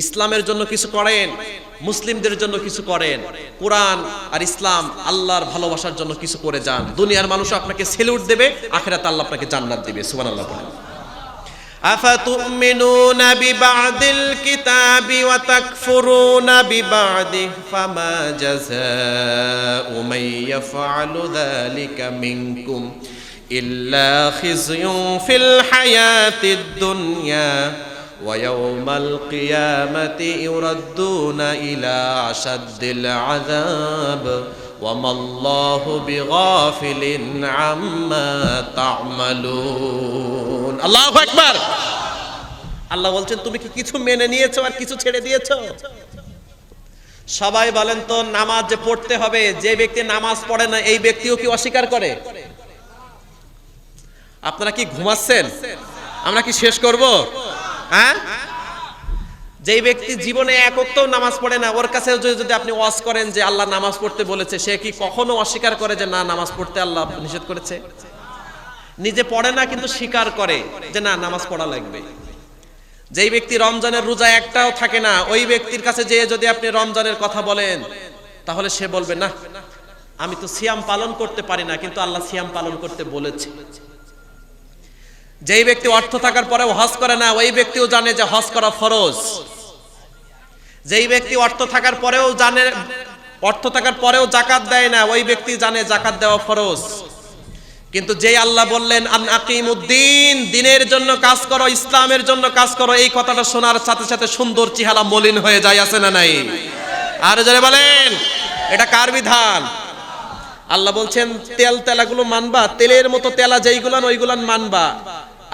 ইসলামের জন্য কিছু করেন, মুসলিমদের জন্য কিছু করেন, কোরআন আর ইসলাম আল্লাহর ভালোবাসার জন্য কিছু করে যান। দুনিয়ার মানুষ আপনাকে সেলুট দেবে, আখিরাতে আল্লাহ আপনাকে জান্নাত দিবে। সুবহানাল্লাহ বলেন। আফাতুমিনুনা বিবাদিল কিতাবি ওয়া তাকফুরুনা বিবাদিহি ফামা জাযাউ মান ইয়াফআলু যালিকা মিনকুম ইল্লা খিযুন ফিল হায়াতিদ দুনিয়া ওয়া ইয়াওমাল কিয়ামাতি ইউরাদ্দুনা ইলা আশাদ্দিল আযাব ওয়া মাল্লাহু বিগাফিলিন আম্মা তা'মালুন। আল্লাহু আকবার। আল্লাহ বলছেন তুমি কি কিছু মেনে নিয়েছো আর কিছু ছেড়ে দিয়েছো? সবাই বলেন তো নামাজ যে পড়তে হবে, যে ব্যক্তি নামাজ পড়ে না এই ব্যক্তিও কি অস্বীকার করে? আপনারা কি ঘুমাচ্ছেন? আমরা কি শেষ করব? হ্যাঁ, যেই ব্যক্তি জীবনে এক ওয়াক্তও নামাজ পড়ে না, ওর কাছে যদি আপনি ওয়াজ করেন যে আল্লাহ নামাজ পড়তে বলেছে, সে কি কখনো অস্বীকার করে যে না নামাজ পড়তে আল্লাহ নিষেধ করেছে? নিজে পড়ে না কিন্তু স্বীকার করে যে না নামাজ পড়া লাগবে। যেই ব্যক্তি রমজানের রোজা একটাও থাকে না, ওই ব্যক্তির কাছে যে যদি আপনি রমজানের কথা বলেন তাহলে সে বলবে না আমি তো সিয়াম পালন করতে পারি না, কিন্তু আল্লাহ সিয়াম পালন করতে বলেছে। যেই ব্যক্তি অর্থ থাকার পরেও হজ করে না, ওই ব্যক্তিও জানে যে হজ করা ফরজ। যেই ব্যক্তি অর্থ থাকার পরেও যাকাত দেয় না, ওই ব্যক্তি জানে যাকাত দেওয়া ফরজ। কিন্তু যেই আল্লাহ বললেন আন আকিমুদ্দিন, দিনের জন্য কাজ করো, ইসলামের জন্য কাজ করো, এই কথাটা শোনার সাথে সাথে সুন্দর চেহারা মলিন হয়ে যায়, আছে না নাই? আর যারা বলেন এটা কার বিধান? আল্লাহ বলছেন তেলাগুলো মানবা, তেলের মতো তেলা যেইগুলান ওইগুলান মানবা,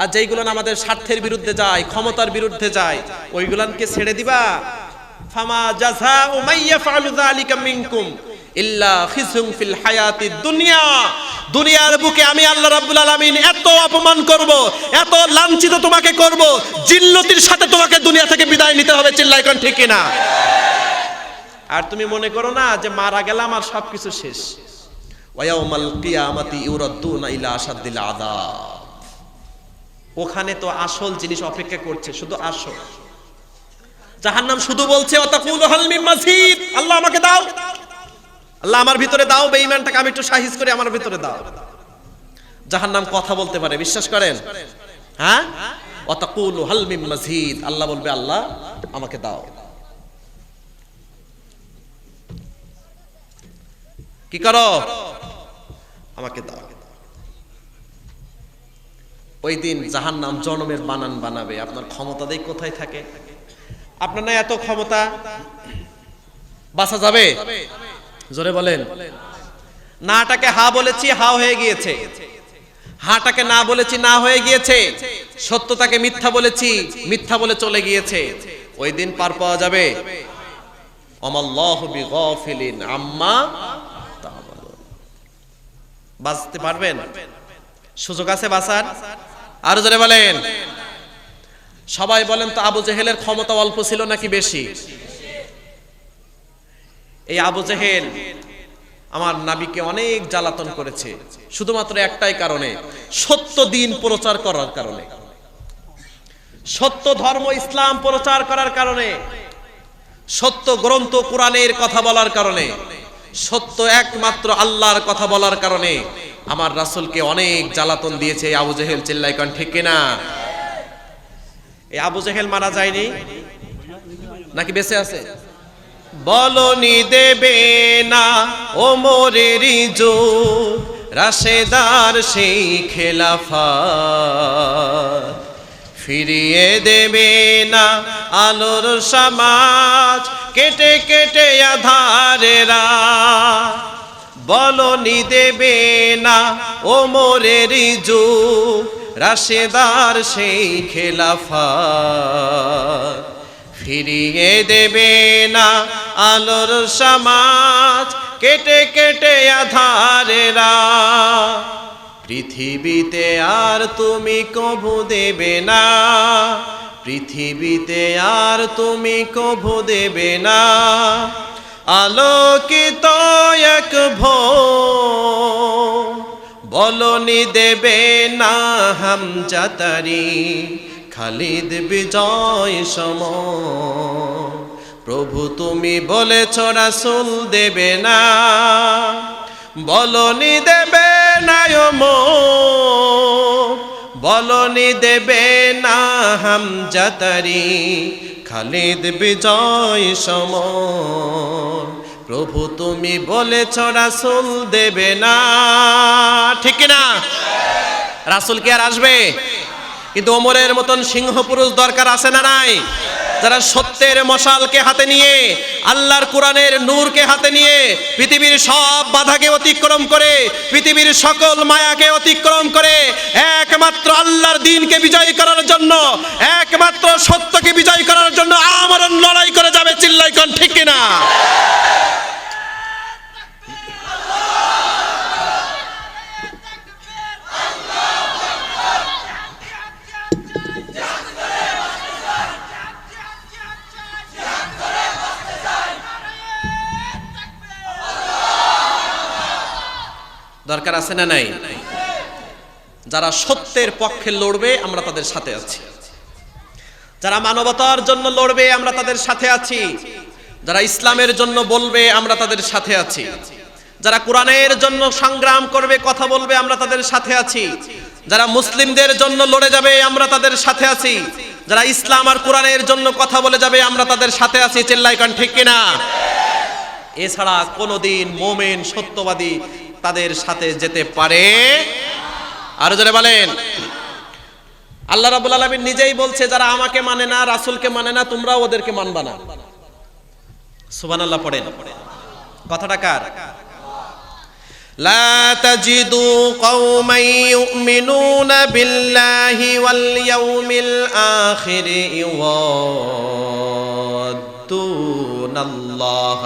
আর যেইগুলান আমাদের স্বার্থের বিরুদ্ধে যায়, ক্ষমতার বিরুদ্ধে যায়, ওইগুলানকে ছেড়ে দিবা। ফামা জাযাউ মাইয়াফআলু যালিকা মিনকুম ইল্লা খিজুন ফিল হায়াতিদ দুনিয়া। দুনিয়ার বুকে আমি আল্লাহ রাব্বুল আলামিন এত অপমান করব, এত লাঞ্ছিত তোমাকে করব, জিল্লতির সাথে তোমাকে দুনিয়া থেকে বিদায় নিতে হবে। চিল্লায় কোন ঠিক কিনা? আর তুমি মনে করো না যে মারা গেলাম আর সবকিছু শেষ। ওয়ায়াউমাল কিয়ামাতি ইউরাদ্দুনা ইলা আশাদ্দিল আযাব। ওখানে তো আসল জিনিস অপেক্ষা করছে, শুধু আসল। জাহান্নাম শুধু বলছে ওয়াতাকুলু হাল মিন মাজিদ, আল্লাহ আমাকে দাও, আল্লাহ আমার ভিতরে দাও, বেঈমানটাকে আমি একটু সাহিজ করে আমার ভিতরে দাও। জাহান্নাম কথা বলতে পারে, বিশ্বাস করেন? হ্যাঁ, ওয়াতাকুলু হাল মিন মাজিদ, আল্লাহ বলবে আল্লাহ আমাকে দাও। কি করো? আমাকে দাও। ওই দিন জাহান্নাম জনমের বানান বানাবে। আপনার ক্ষমতা দেই কোথায় থাকে? আপনার না এত ক্ষমতা, বাঁচা যাবে? জোরে বলেন। নাটাকে হা বলেছি, হা হয়ে গিয়েছে। হাটাকে না বলেছি, না হয়ে গিয়েছে। সত্যতাকে মিথ্যা বলেছি, মিথ্যা বলে চলে গিয়েছে। ওই দিন পার পাওয়া যাবে? আমাল্লাহু বিগাফিলিন আম্মা তা'মালুন। বাঁচতে পারবেন? সুযোগ আছে বাঁচার? আরো জোরে বলেন। সবাই বলেন তো, আবু জেহেলের ক্ষমতা অল্প ছিল নাকি বেশি? এই আবু জেহেল আমার নবীকে অনেক জ্বালাতন করেছে, শুধুমাত্র একটাই কারণে, সত্য দিন প্রচার করার কারণে, সত্য ধর্ম ইসলাম প্রচার করার কারণে, সত্য গ্রন্থ কোরআনের কথা বলার কারণে, সত্য একমাত্র আল্লাহর কথা বলার কারণে আমার রাসূলকে অনেক জ্বালাতন দিয়েছে আবু জেহেল। চিল্লায় কোন ঠিক কিনা? এই আবু জেহেল মারা যায়নি নাকি বেঁচে আছে? বলনি দেবে না ওমরের যুগ, রাশেদার সেই খেলাফত, ফিরিয়ে দেবে না আলোর সমাজ, কেটে কেটে আধারেরা। বলনি দেবে না ওমরের যুগ, রাশেদার সেই খেলাফত, ফিরিয়ে দেবে না আলোর সমাজ, কেটে কেটে আধারেরা। পৃথিবীতে আর তুমি কভু দেবে না, পৃথিবীতে আর তুমি কভু দেবে না আলোকিত এক ভোর। বলনি দেবে না হামজাতারি, খালিদ বিজয় সম। প্রভু তুমি বলেছ রাসূল দেবে না, বলনি দেবে না ওমর, বলনি দেবে না হামজাতারি, খালিদ বিজয় সম। প্রভু তুমি বলেছ রাসূল দেবে না, ঠিক না? রাসূল কি আর আসবে? কিন্তু ওমরের মতন সিংহ পুরুষ দরকার আছে না নাই? যারা সত্যের মশালকে হাতে নিয়ে, আল্লাহর কোরআনের নূরকে হাতে নিয়ে, পৃথিবীর সব বাধাকে অতিক্রম করে, পৃথিবীর সকল মায়াকে অতিক্রম করে একমাত্র আল্লাহর দ্বীনকে বিজয় করার জন্য, একমাত্র সত্যকে বিজয় করার জন্য আমরণ লড়াই করে যাবে। চিল্লাই কোন ঠিক কিনা? দরকার আছে না নাই? যারা সত্যের পক্ষে লড়বে আমরা তাদের সাথে আছি, যারা মানবতার জন্য লড়বে আমরা তাদের সাথে আছি, যারা ইসলামের জন্য বলবে আমরা তাদের সাথে আছি, যারা কোরআনের জন্য সংগ্রাম করবে, কথা বলবে আমরা তাদের সাথে আছি, যারা মুসলিমদের জন্য লড়ে যাবে আমরা তাদের সাথে আছি, যারা ইসলাম আর কোরআনের জন্য কথা বলে যাবে আমরা তাদের সাথে আছি। চিল্লাই কোন ঠিক কিনা? এছাড়া কোনোদিন মুমিন সত্যবাদী তাদের সাথে যেতে পারে? আরো জোরে বলেন। আল্লাহ রাব্বুল আলামিন নিজেই বলছে, যারা আমাকে মানে না, রাসূলকে মানে না, তোমরা ওদেরকে মানবা না। সুবহানাল্লাহ পড়েন। কথাটা কার? لا تجدوا قوما يؤمنون بالله واليوم الآخر يوادون الله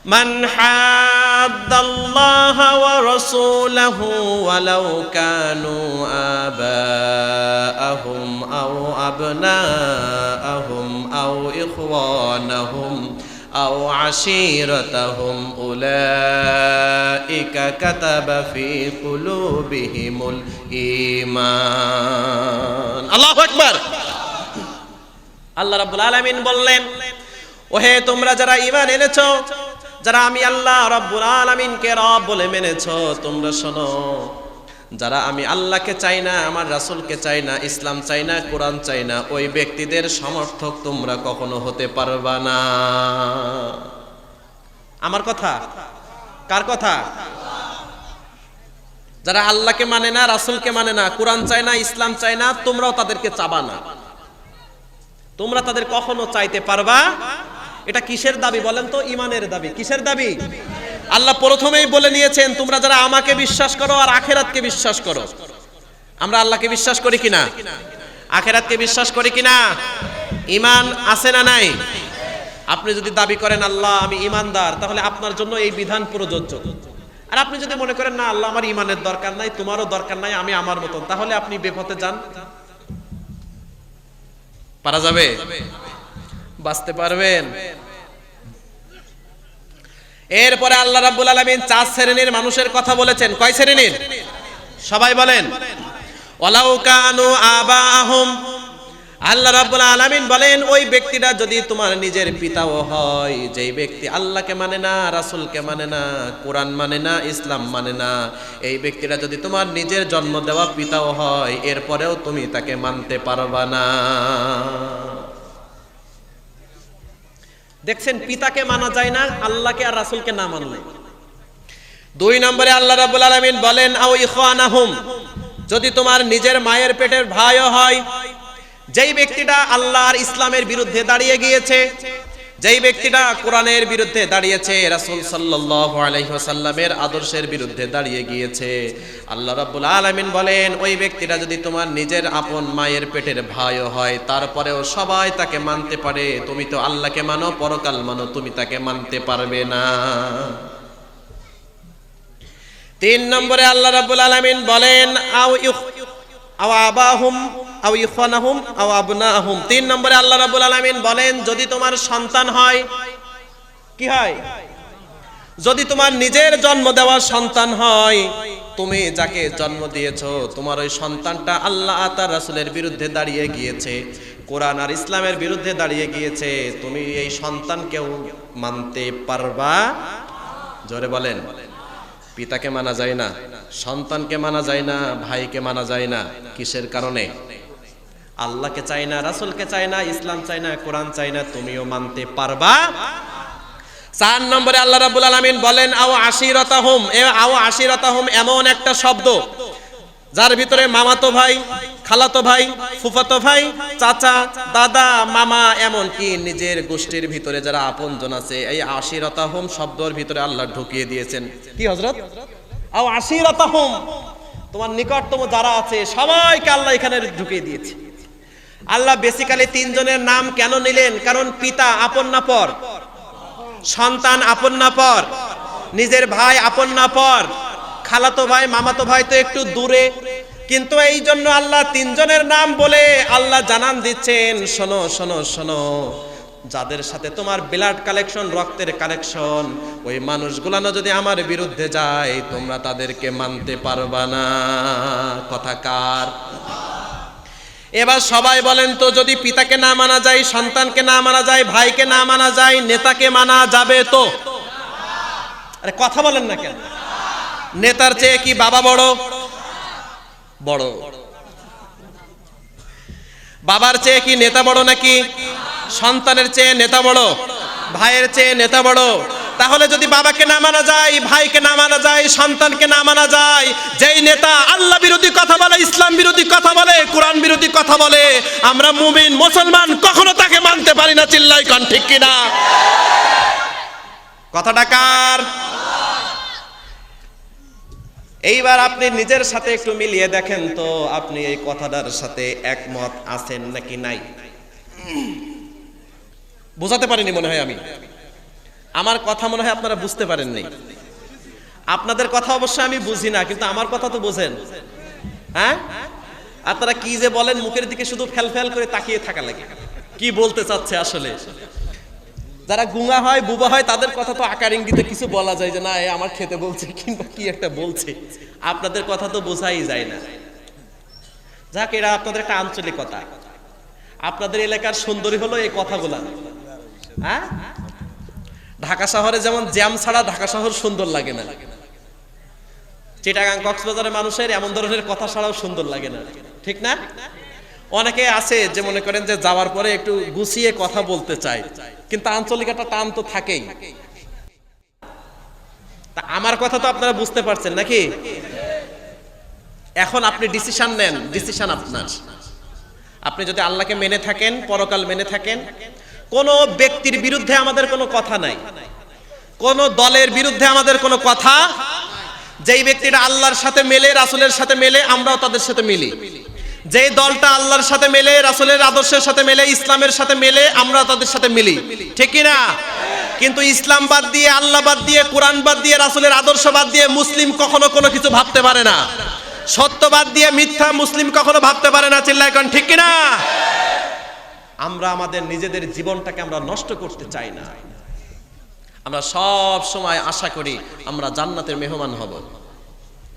من حاد الله ورسوله ولو كانوا آباءهم أو أبناءهم أو إخوانهم أو عشيرتهم أولئك كتب في قلوبهم الإيمان الله أكبر আল্লাহ রাব্বুল আলামিন বললেন, ওহে তোমরা যারা ঈমান এনেছো, যারা আমি আল্লাহ রাব্বুল আলামিনকে রব বলে মেনেছো, তোমরা শোনো, যারা আমি আল্লাহকে চাই না, আমার রাসূলকে চাই না, ইসলাম চাই না, কোরআন চাই না, ওই ব্যক্তিদের সমর্থক তোমরা কখনো হতে পারবা না। আমার কথা? কার কথা? যারা আল্লাহকে মানে না, রাসূলকে মানে না, কোরআন চায় না, ইসলাম চায় না, তোমরাও তাদেরকে চাবা না, তোমরা তাদের কখনো চাইতে পারবা। এটা কিসের দাবি বলেন তো? ঈমানের দাবি। কিসের দাবি? আল্লাহ প্রথমেই বলে নিয়েছেন, তোমরা যারা আমাকে বিশ্বাস করো আর আখিরাতকে বিশ্বাস করো। আমরা আল্লাহকে বিশ্বাস করি কিনা? আখিরাতকে বিশ্বাস করি কিনা? ঈমান আছে না নাই? আপনি যদি দাবি করেন আল্লাহ আমি ঈমানদার, তাহলে আপনার জন্য এই বিধান প্রযোজ্য। আর আপনি যদি মনে করেন না আল্লাহ আমার ঈমানের দরকার নাই, তোমারও দরকার নাই, আমি আমার মতন, তাহলে আপনি বেপথে যান। পারা যাবে? বাঁচতে পারবেন? এরপরে আল্লাহ রাব্বুল আলামিন 4 শ্রেণীর মানুষের কথা বলেছেন। কয় শ্রেণীর? সবাই বলেন। ওয়ালাউ কানু আবাহুম, আল্লাহ রাব্বুল আলামিন বলেন ওই ব্যক্তিটা যদি তোমার নিজের পিতাও হয়, যেই ব্যক্তি আল্লাহকে মানে না, রাসূলকে মানে না, কোরআন মানে না, ইসলাম মানে না, এই ব্যক্তিটা যদি তোমার নিজের জন্ম দেওয়া পিতাও হয়, এরপরেও তুমি তাকে মানতে পারবা না। দেখছেন, পিতাকে মানা যায় না, আল্লাহকে আর রাসূলকে না মানলে। 2 নম্বরে আল্লাহ রাব্বুল আলামিন বলেন আও ইখওয়ানাহুম, যদি তোমার নিজের মায়ের পেটের ভাইও হয়, যেই ব্যক্তিটা আল্লাহ আর ইসলামের বিরুদ্ধে দাঁড়িয়ে গিয়েছে, যেই ব্যক্তিটা কোরআনের বিরুদ্ধে দাঁড়িয়েছে, রাসূল সাল্লাল্লাহু আলাইহি ওয়াসাল্লামের আদর্শের বিরুদ্ধে দাঁড়িয়ে গিয়েছে, আল্লাহ রাব্বুল আলামিন বলেন ওই ব্যক্তিটা যদি তোমার নিজের আপন মায়ের পেটের ভাইও হয়, তারপরেও সবাই তাকে মানতে পারে, তুমি তো আল্লাহকে মানো, পরকাল মানো, তুমি তাকে মানতে পারবে না। 3 নম্বরে আল্লাহ রাব্বুল আলামিন বলেন আও আবাহুম আও ইখওয়ানাহুম আও আবনাহুম। 3 নম্বরে আল্লাহ রাব্বুল আলামিন বলেন যদি তোমার সন্তান হয়, কি হয়? যদি তোমার নিজের জন্ম দেওয়া সন্তান হয়, তুমি যাকে জন্ম দিয়েছো, তোমার ওই সন্তানটা আল্লাহ আর তার রাসূলের বিরুদ্ধে দাঁড়িয়ে গিয়েছে, কোরআন আর ইসলামের বিরুদ্ধে দাঁড়িয়ে গিয়েছে, তুমি এই সন্তানকেও মানতে পারবা? জোরে বলেন। পিতাকে মানা যায় না, সন্তানকে মানা যায় না, ভাইকে মানা যায় না। কিসের কারণে? আল্লাহকে চাই না, রাসূলকে চাই না, ইসলাম চাই না, কোরআন চাই না, তুমিও মানতে পারবা? 4 নম্বরে আল্লাহ রাব্বুল আলামিন বলেন আও আশিরাতাহুম। আও আশিরাতাহুম এমন একটা শব্দ যার ভিতরে মামাতো ভাই, খালাতো ভাই, ফুফাতো ভাই, চাচা, দাদা, মামা, এমন কি নিজের গোষ্ঠীর ভিতরে যারা আপনজন আছে, এই আশিরাতাহুম শব্দের ভিতরে আল্লাহ ঢুকিয়ে দিয়েছেন। কি হযরত? আও আশিরাতাহুম, তোমার নিকটতম যারা আছে সবাইকে আল্লাহ এখানে ঢুকিয়ে দিয়েছে। আল্লাহ বেসিক্যালি 3 জনের নাম কেন নিলেন? কারণ পিতা আপন না পর, সন্তান আপন না পর, নিজের ভাই আপন না পর, খালাতো ভাই, মামাতো ভাই তো একটু দূরে, কিন্তু এই জন্য আল্লাহ 3 জনের নাম বলে আল্লাহ জানান দিচ্ছেন, শোনো শোনো শোনো, যাদের সাথে তোমার ব্লাড কালেকশন, রক্তের কালেকশন, ওই মানুষগুলানো যদি আমার বিরুদ্ধে যায়, তোমরা তাদেরকে মানতে পারবা না। কথা কার? এবার সবাই বলেন তো, যদি পিতাকে না মানা যায়, সন্তানকে না মানা যায়, ভাইকে না মানা যায়, নেতাকে মানা যাবে তো? আরে কথা বলেন না কেন? নেতার চেয়ে কি বাবা বড়? বড়। বাবার চেয়ে কি নেতা বড় নাকি? সন্তানের চেয়ে নেতা বড়, ভাইয়ের চেয়ে নেতা বড়। তাহলে যদি বাবাকে না মানা যায়, ভাইকে না মানা যায়, সন্তানকে না মানা যায়, যেই নেতা আল্লাহ বিরোধী কথা বলে, ইসলাম বিরোধী কথা বলে, কোরআন বিরোধী কথা বলে, আমরা মুমিন মুসলমান কখনো তাকে মানতে পারি না। চিল্লাই কোন ঠিক কিনা? কথাটা কার? এইবার আপনি নিজের সাথে একটু মিলিয়ে দেখেন তো, আপনি এই কথাটার সাথে একমত আছেন নাকি নাই? বোঝাতে পারিনি মনে হয় আমি। আমার কথা মনে হয় আপনারা বুঝতে পারেননি। আপনাদের কথা অবশ্য আমি বুঝি না, কিন্তু আমার কথা তো বোঝেন। হ্যাঁ, আপনারা কি যে বলেন, মুখের দিকে শুধু ফেল ফেল করে তাকিয়ে থাকা লাগে, কি বলতে চাচ্ছে আসলে। যারা গুঙা হয়, বুবা হয়, তাদের কথা তো আকার ইঙ্গিতে কিছু বলা যায় যে না এ আমার খেতে বলছে কিংবা কি একটা বলছে। আপনাদের কথা তো বোঝাই যায় না। যাক, এরা আপনাদের একটা আঞ্চলিকতা। আপনাদের এলাকার সুন্দরী হলো এই কথাগুলা। হ্যাঁ, ঢাকা শহরে যেমন জ্যাম ছাড়া ঢাকা শহর সুন্দর লাগে না, চিটাগাং কক্সবাজারের মানুষের এমন ধরনের কথা ছাড়াও সুন্দর লাগে না, ঠিক না? অনেকে আছে যে মনে করেন যে যাওয়ার পরে একটু গুছিয়ে কথা বলতে চায়, কিন্তু আঞ্চলিক একটা টান তো থাকেই। তা আমার কথা তো আপনারা বুঝতে পারছেন নাকি? এখন আপনি ডিসিশন নেন, ডিসিশন আপনার। আপনি যদি আল্লাহকে মেনে থাকেন, পরকাল মেনে থাকেন, কোন ব্যক্তির বিরুদ্ধে আমাদের কোনো কথা নাই, কোন দলের বিরুদ্ধে আমাদের কোনো কথা। যেই ব্যক্তিটা আল্লাহর সাথে মেলে, রাসূলের সাথে মেলে, আমরাও তাদের সাথে মিলি। যেই দলটা আল্লাহর সাথে মেলে, রাসূলের আদর্শের সাথে মেলে, ইসলামের সাথে মেলে, আমরা তাদের সাথে মিলি, ঠিক কি না? কিন্তু ইসলাম বাদ দিয়ে, আল্লাহ বাদ দিয়ে, কোরআন বাদ দিয়ে, রাসূলের আদর্শ বাদ দিয়ে মুসলিম কখনো কোনো কিছু ভাবতে পারে না। সত্যবাদ দিয়ে মিথ্যা মুসলিম কখনো ভাবতে পারে না। চিল্লায় কোন ঠিক কি না? আমরা আমাদের নিজেদের জীবনটাকে আমরা নষ্ট করতে চাই না। আমরা সব সময় আশা করি আমরা জান্নাতের মেহমান হব,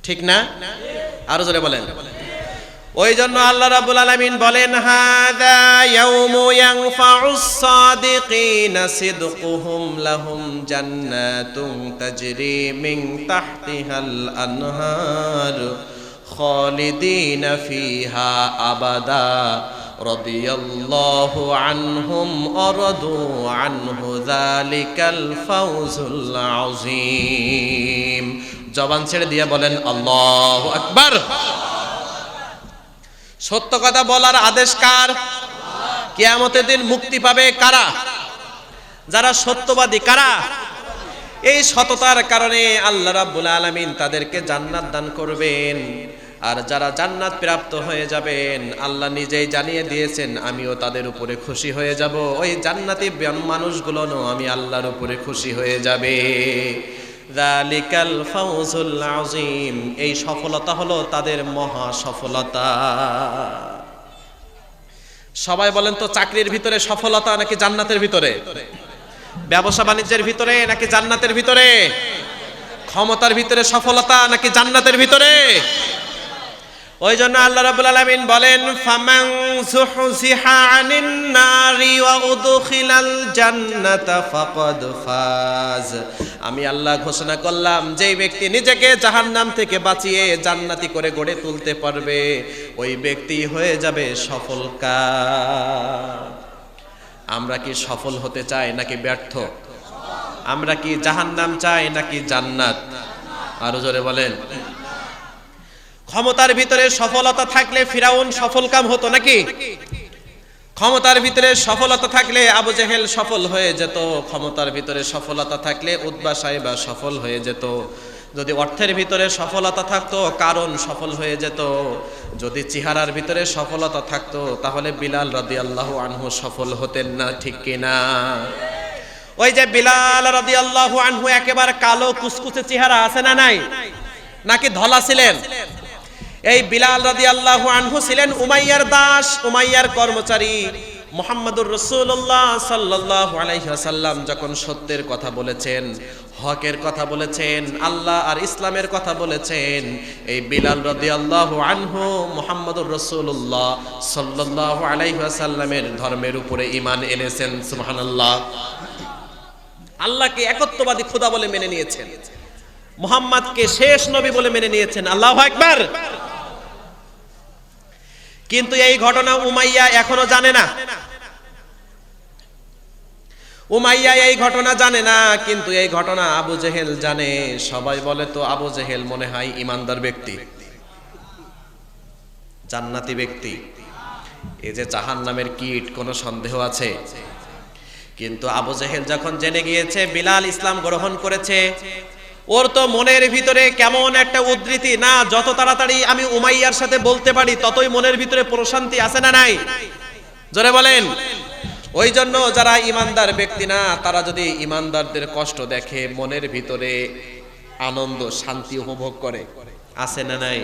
ঠিক না? আরো জোরে বলেন। ওই জন্য আল্লাহ রাব্বুল আলামিন বলেন, হাযা ইয়াউমু ইয়ানফাউস সাদিকিনা সিদকুহুম লাহুম জান্নাতুন তাজরি মিন তাহতিহাল আনহার খালিদিনা ফিহা আবাদা রাদিয়াল্লাহু আনহুম ওয়া রাদু আনহু যালিকাল ফাওজুল আযীম। জবান ছেড়ে দিয়ে বলেন আল্লাহু আকবার। সত্য কথা বলার আদেশ কার? কিয়ামতের দিন মুক্তি পাবে কারা? যারা সত্যবাদী। কারা? এই সততার কারণে আল্লাহ রাব্বুল আলামিন তাদেরকে জান্নাত দান করবেন। আর যারা জান্নাত প্রাপ্ত হয়ে যাবেন, আল্লাহ নিজেই জানিয়ে দিয়েছেন আমিও তাদের উপরে খুশি হয়ে যাব। ওই জান্নাতি মানুষগুলোও আমি আল্লাহর উপরে খুশি হয়ে যাবে। যালিকাল ফাওজুল আযীম। এই সফলতা হলো তাদের মহা সফলতা। সবাই বলেন তো, চাকরির ভিতরে সফলতা নাকি জান্নাতের ভিতরে? ব্যবসা বাণিজ্যের ভিতরে নাকি জান্নাতের ভিতরে? ক্ষমতার ভিতরে সফলতা নাকি জান্নাতের ভিতরে? ওই জন্য আল্লাহ রাব্বুল আলামিন বলেন, ফামান যুহজিহা আনিন নারি ওয়া উদখিলাল জান্নাতা ফাকাদ ফাজ। আমি আল্লাহ ঘোষণা করলাম, যেই ব্যক্তি নিজেকে জাহান্নাম থেকে বাঁচিয়ে জান্নাতি করে গড়ে তুলতে পারবে, ওই ব্যক্তি হয়ে যাবে সফলকার। আমরা কি সফল হতে চাই নাকি ব্যর্থ? আমরা কি জাহান্নাম চাই নাকি জান্নাত? আরো জোরে বলেন। ক্ষমতার ভিতরে সফলতা থাকলে ফিরাউন সফলকাম হতো নাকি? ক্ষমতার ভিতরে সফলতা থাকলে আবু জেহেল সফল হয়ে যেত। ক্ষমতার ভিতরে সফলতা থাকলে উতবা সাইবা সফল হয়ে যেত। যদি অর্থের ভিতরে সফলতা থাকতো, কারণ সফল হয়ে যেত। যদি চেহারার ভিতরে সফলতা থাকতো, তাহলে বিলাল রাদিয়াল্লাহু আনহু সফল হতেন না, ঠিক কিনা? ওই যে বিলাল রাদিয়াল্লাহু আনহু একেবারে কালো কুচকুচে চেহারা, আছে না নাই? নাকি ধলা ছিলেন? এই বিলাল রাদিয়াল্লাহু আনহু ছিলেন উমাইয়ার দাস, উমাইয়ার কর্মচারী। মুহাম্মদুর রাসূলুল্লাহ সাল্লাল্লাহু আলাইহি ওয়াসাল্লাম যখন সত্যের কথা বলেছেন, হকের কথা বলেছেন, আল্লাহ আর ইসলামের কথা বলেছেন, এই বিলাল রাদিয়াল্লাহু আনহু মুহাম্মদুর রাসূলুল্লাহ সাল্লাল্লাহু আলাইহি ওয়াসাল্লামের ধর্মের উপরে ঈমান এনেছেন। সুবহানাল্লাহ। আল্লাহকে একত্ববাদী খোদা বলে মেনে নিয়েছেন, মুহাম্মদকে শেষ নবী বলে মেনে নিয়েছেন। আল্লাহু আকবার। কিন্তু এই ঘটনা উমাইয়া এখনো জানে না। উমাইয়া এই ঘটনা জানে না, কিন্তু এই ঘটনা আবু জেহেল জানে। সবাই বলে তো আবু জেহেল মনে হয় ইমানদার ব্যক্তি, জান্নাতি ব্যক্তি। এই যে জাহান্নামের কীট, কোনো সন্দেহ আছে? কিন্তু আবু জেহেল যখন জেনে গিয়েছে বিলাল ইসলাম গ্রহণ করেছে, ওর তো মনের ভিতরে কেমন একটা উদ্ধৃতি, না যত তাড়াতাড়ি আমি উমাইয়ার সাথে বলতে পারি ততই মনের ভিতরে প্রশান্তি আছে না নাই? জোরে বলেন। ওই জন্য যারা ইমানদার ব্যক্তি না, তারা যদি ইমানদারদের কষ্ট দেখে মনের ভিতরে আনন্দ শান্তি উপভোগ করে, আছে না নাই?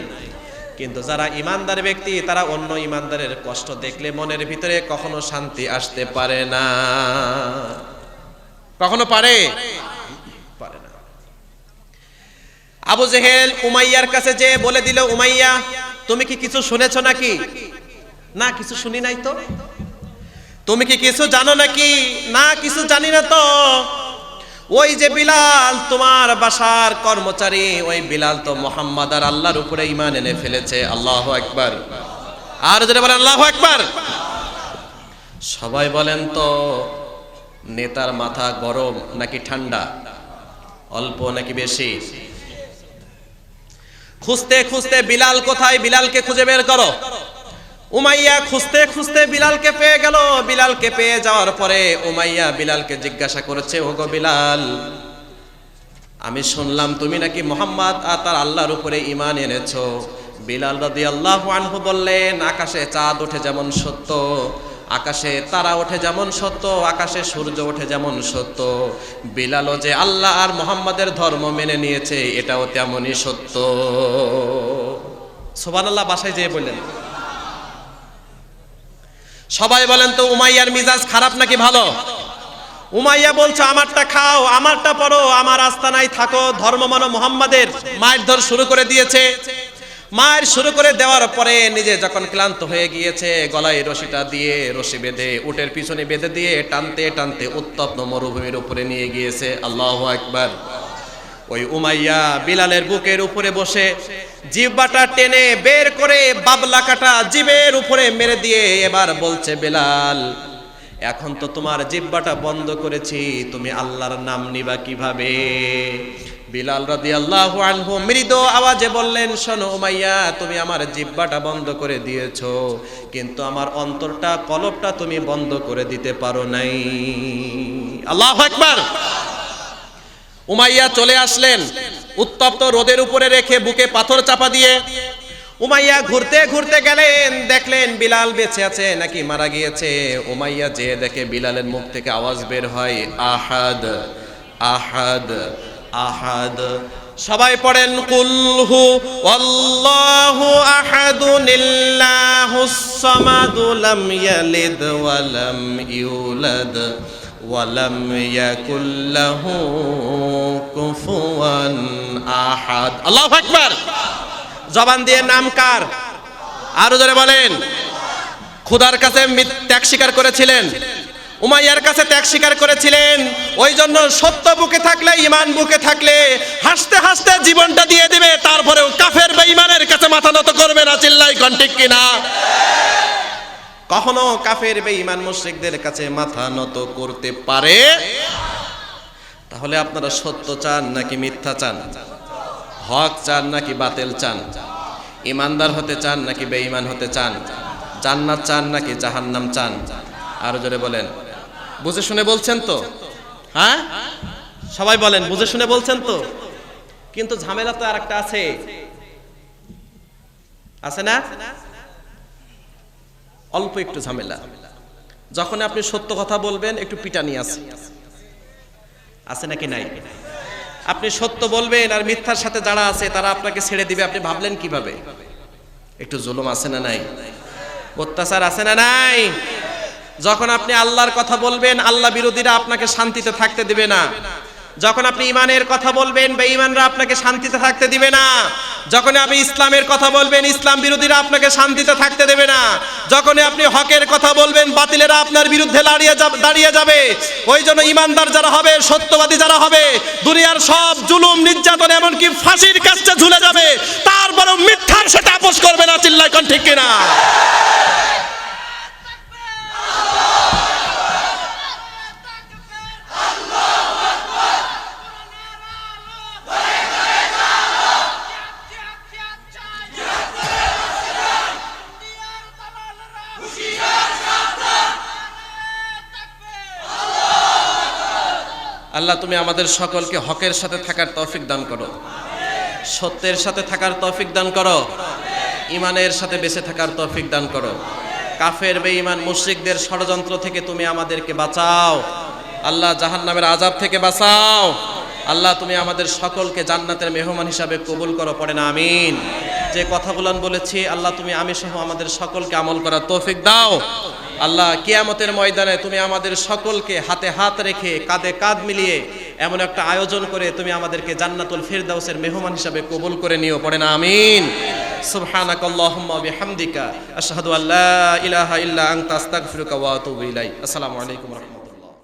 কিন্তু যারা ইমানদার ব্যক্তি তারা অন্য ইমানদারের কষ্ট দেখলে মনের ভিতরে কখনো শান্তি আসতে পারে না। কখনো পারে না। আবু জেহেল উমাইয়ার কাছে যে বলে দিল, উমাইয়া তুমি কি কিছু শুনেছো নাকি? না কিছু শুনি নাই তো। তুমি কি কিছু জানো নাকি? না কিছু জানি না তো। ওই যে বিলাল তোমার বাসার কর্মচারী, ওই বিলাল তো মুহাম্মদ আর আল্লাহর উপরে ঈমান এনে ফেলেছে। আল্লাহু আকবার। আর যারা বলেন আল্লাহু আকবার। সবাই বলেন তো, নেতার মাথা গরম নাকি ঠান্ডা? অল্প নাকি বেশি? খুঁজতে খুঁজতে বিলাল কোথায়, বিলালকে খুঁজে বের করো। উমাইয়া খুঁজতে খুঁজতে বিলালকে পেয়ে গেল। বিলালকে পেয়ে যাওয়ার পরে উমাইয়া বিলালকে জিজ্ঞাসা করেছে, ওগো বিলাল, আমি শুনলাম তুমি নাকি মুহাম্মদ আর তার আল্লাহর উপরে ঈমান এনেছো। বিলাল রাদিয়াল্লাহু আনহু বললেন, আকাশে চাঁদ ওঠে যেমন সত্য, আকাশে তারা ওঠে যেমন সত্য, আকাশে সূর্য ওঠে যেমন সত্য, বিলালও যে আল্লাহ আর মুহাম্মাদের ধর্ম মেনে নিয়েছে এটাও তেমনই সত্য। সুবহানাল্লাহ। বাসায় যেয়ে বললেন। সবাই বলেন তো, উমাইয়ার মিজাজ খারাপ নাকি ভালো? উমাইয়া বলছে, আমারটা খাও, আমারটা পড়ো, আমার আস্তানায় থাকো, ধর্ম মানো মুহাম্মাদের। মায়ের ধর শুরু করে দিয়েছে। মায়ের শুরু করে দেওয়ার পরে নিজে যখন ক্লান্ত হয়ে গিয়েছে, গলায় রশিটা দিয়ে, রশি বেঁধে উটের পিছনে বেঁধে দিয়ে টানতে টানতে উত্তপ্ত মরুভূমির উপরে নিয়ে গিয়েছে। আল্লাহু আকবার। ওই উমাইয়া বিলালের বুকের উপরে বসে জিহ্বাটা টেনে বের করে বাবলা কাটা জিভের উপরে মেরে দিয়ে এবার বলছে, বিলাল এখন তো তোমার জিহ্বাটা বন্ধ করেছি, তুমি আল্লাহর নাম নিবা কিভাবে? বিলাল রাদিয়াল্লাহু আনহু মৃদু আওয়াজে বললেন, শোনো উমাইয়া, তুমি আমার জিহ্বাটা বন্ধ করে দিয়েছো, কিন্তু আমার অন্তরটা, কলবটা তুমি বন্ধ করে দিতে পারো নাই। আল্লাহু আকবার। উমাইয়া চলে আসলেন, উত্তপ্ত রোদের উপরে রেখে বুকে পাথর চাপা দিয়ে। উমাইয়া ঘুরতে ঘুরতে গেলেন, দেখলেন বিলাল বেঁচে আছে নাকি মারা গিয়েছে। উমাইয়া যে দেখে বিলালের মুখ থেকে আওয়াজ বের হয়, আহাদ আহাদ আহাদ। সবাই পড়েন, কুল হু আল্লাহু আহাদুনিল্লাহুস সামাদু লাম ইয়ালিদ ওয়া লাম ইউলাদ ওয়ালাম ইয়াকুল্লাহু কুফুয়ান আহাদ। আল্লাহু আকবার। জবান দিয়ে নাম কার? আরো জোরে বলেন। খোদার কাছে ত্যাগ স্বীকার করেছিলেন, উমাইয়ার কাছে ত্যাগ স্বীকার করেছিলেন। ওই জন্য সত্য বুকে থাকলে, ঈমান বুকে থাকলে হাসতে হাসতে জীবনটা দিয়ে দিবে, তারপরেও কাফের বেঈমানের কাছে মাথা নত করবে না। চিল্লাই কোন ঠিক কিনা? কখনো কাফের বেঈমান মুশরিকদের কাছে মাথা নত করতে পারে? তাহলে আপনারা সত্য চান নাকি মিথ্যা চান? হক চান নাকি বাতিল চান? ইমানদার হতে চান নাকি বেঈমান হতে চান? জান্নাত চান নাকি জাহান্নাম চান? আরো জোরে বলেন। বুঝে শুনে বলছেন তো? হ্যাঁ, সবাই বলেন, বুঝে শুনে বলছেন তো? কিন্তু ঝামেলা তো আরেকটা আছে, আছে না? অল্প একটু ঝামেলা। যখন আপনি সত্য কথা বলবেন একটু পিটানি আছে নাকি নাই? আপনি সত্য বলবেন আর মিথ্যার সাথে যারা আছে তারা আপনাকে ছেড়ে দিবে, আপনি ভাবলেন কিভাবে? একটু জুলুম আছে না নাই? অত্যাচার আছে না নাই? যখন আপনি আল্লাহর কথা বলবেন, আল্লাহ বিরোধীরা আপনাকে শান্তিতে থাকতে দিবে না। যখন আপনি ইমানের কথা বলবেন, বেঈমানরা আপনাকে শান্তিতে থাকতে দিবে না। যখন আপনি ইসলামের কথা বলবেন, ইসলাম বিরোধীরা আপনাকে শান্তিতে থাকতে দেবে না। যখন আপনি হকের কথা বলবেন, বাতিলেরা আপনার বিরুদ্ধে দাঁড়িয়ে যাবে। ওই জন্য ইমানদার যারা হবে, সত্যবাদী যারা হবে, দুনিয়ার সব জুলুম নির্যাতন এমনকি ফাঁসির কাছে ঝুলে যাবে, তারপরেও মিথ্যার সাথে আপোষ করবে না। চিল্লায় কোন ঠিক কিনা? আল্লাহ তুমি আমাদের সকলকে হকের সাথে থাকার তৌফিক দান করো, সত্যের সাথে থাকার তৌফিক দান করো, ইমানের সাথে বেঁচে থাকার তৌফিক দান করো। কাফের বেঈমান মুশরিকদের ষড়যন্ত্র থেকে তুমি আমাদেরকে বাঁচাও আল্লাহ, জাহান্নামের আযাব থেকে বাঁচাও আল্লাহ। তুমি আমাদের সকলকে জান্নাতের মেহমান হিসাবে কবুল করো, পড়েন আমিন। যে কথাগুলো বলেছি আল্লাহ তুমি আমি সহ আমাদের সকলকে আমল করার তৌফিক দাও আল্লাহ। কিয়ামতের ময়দানে তুমি আমাদের সকলকে হাতে হাত রেখে কাঁধে কাঁধ মিলিয়ে এমন একটা আয়োজন করে তুমি আমাদেরকে জান্নাতুল ফিরদাউসের মেহমান হিসাবে কবুল করে নিও, পড়েন আমিন। সুবহানাকাল্লাহুম্মা ওয়া বিহামদিকা আশহাদু আল্লা ইলাহা ইল্লা আনতা আস্তাগফিরুকা ওয়া আতুবু ইলাইক। আসসালামু আলাইকুম ওয়া রাহমাতুল্লাহ।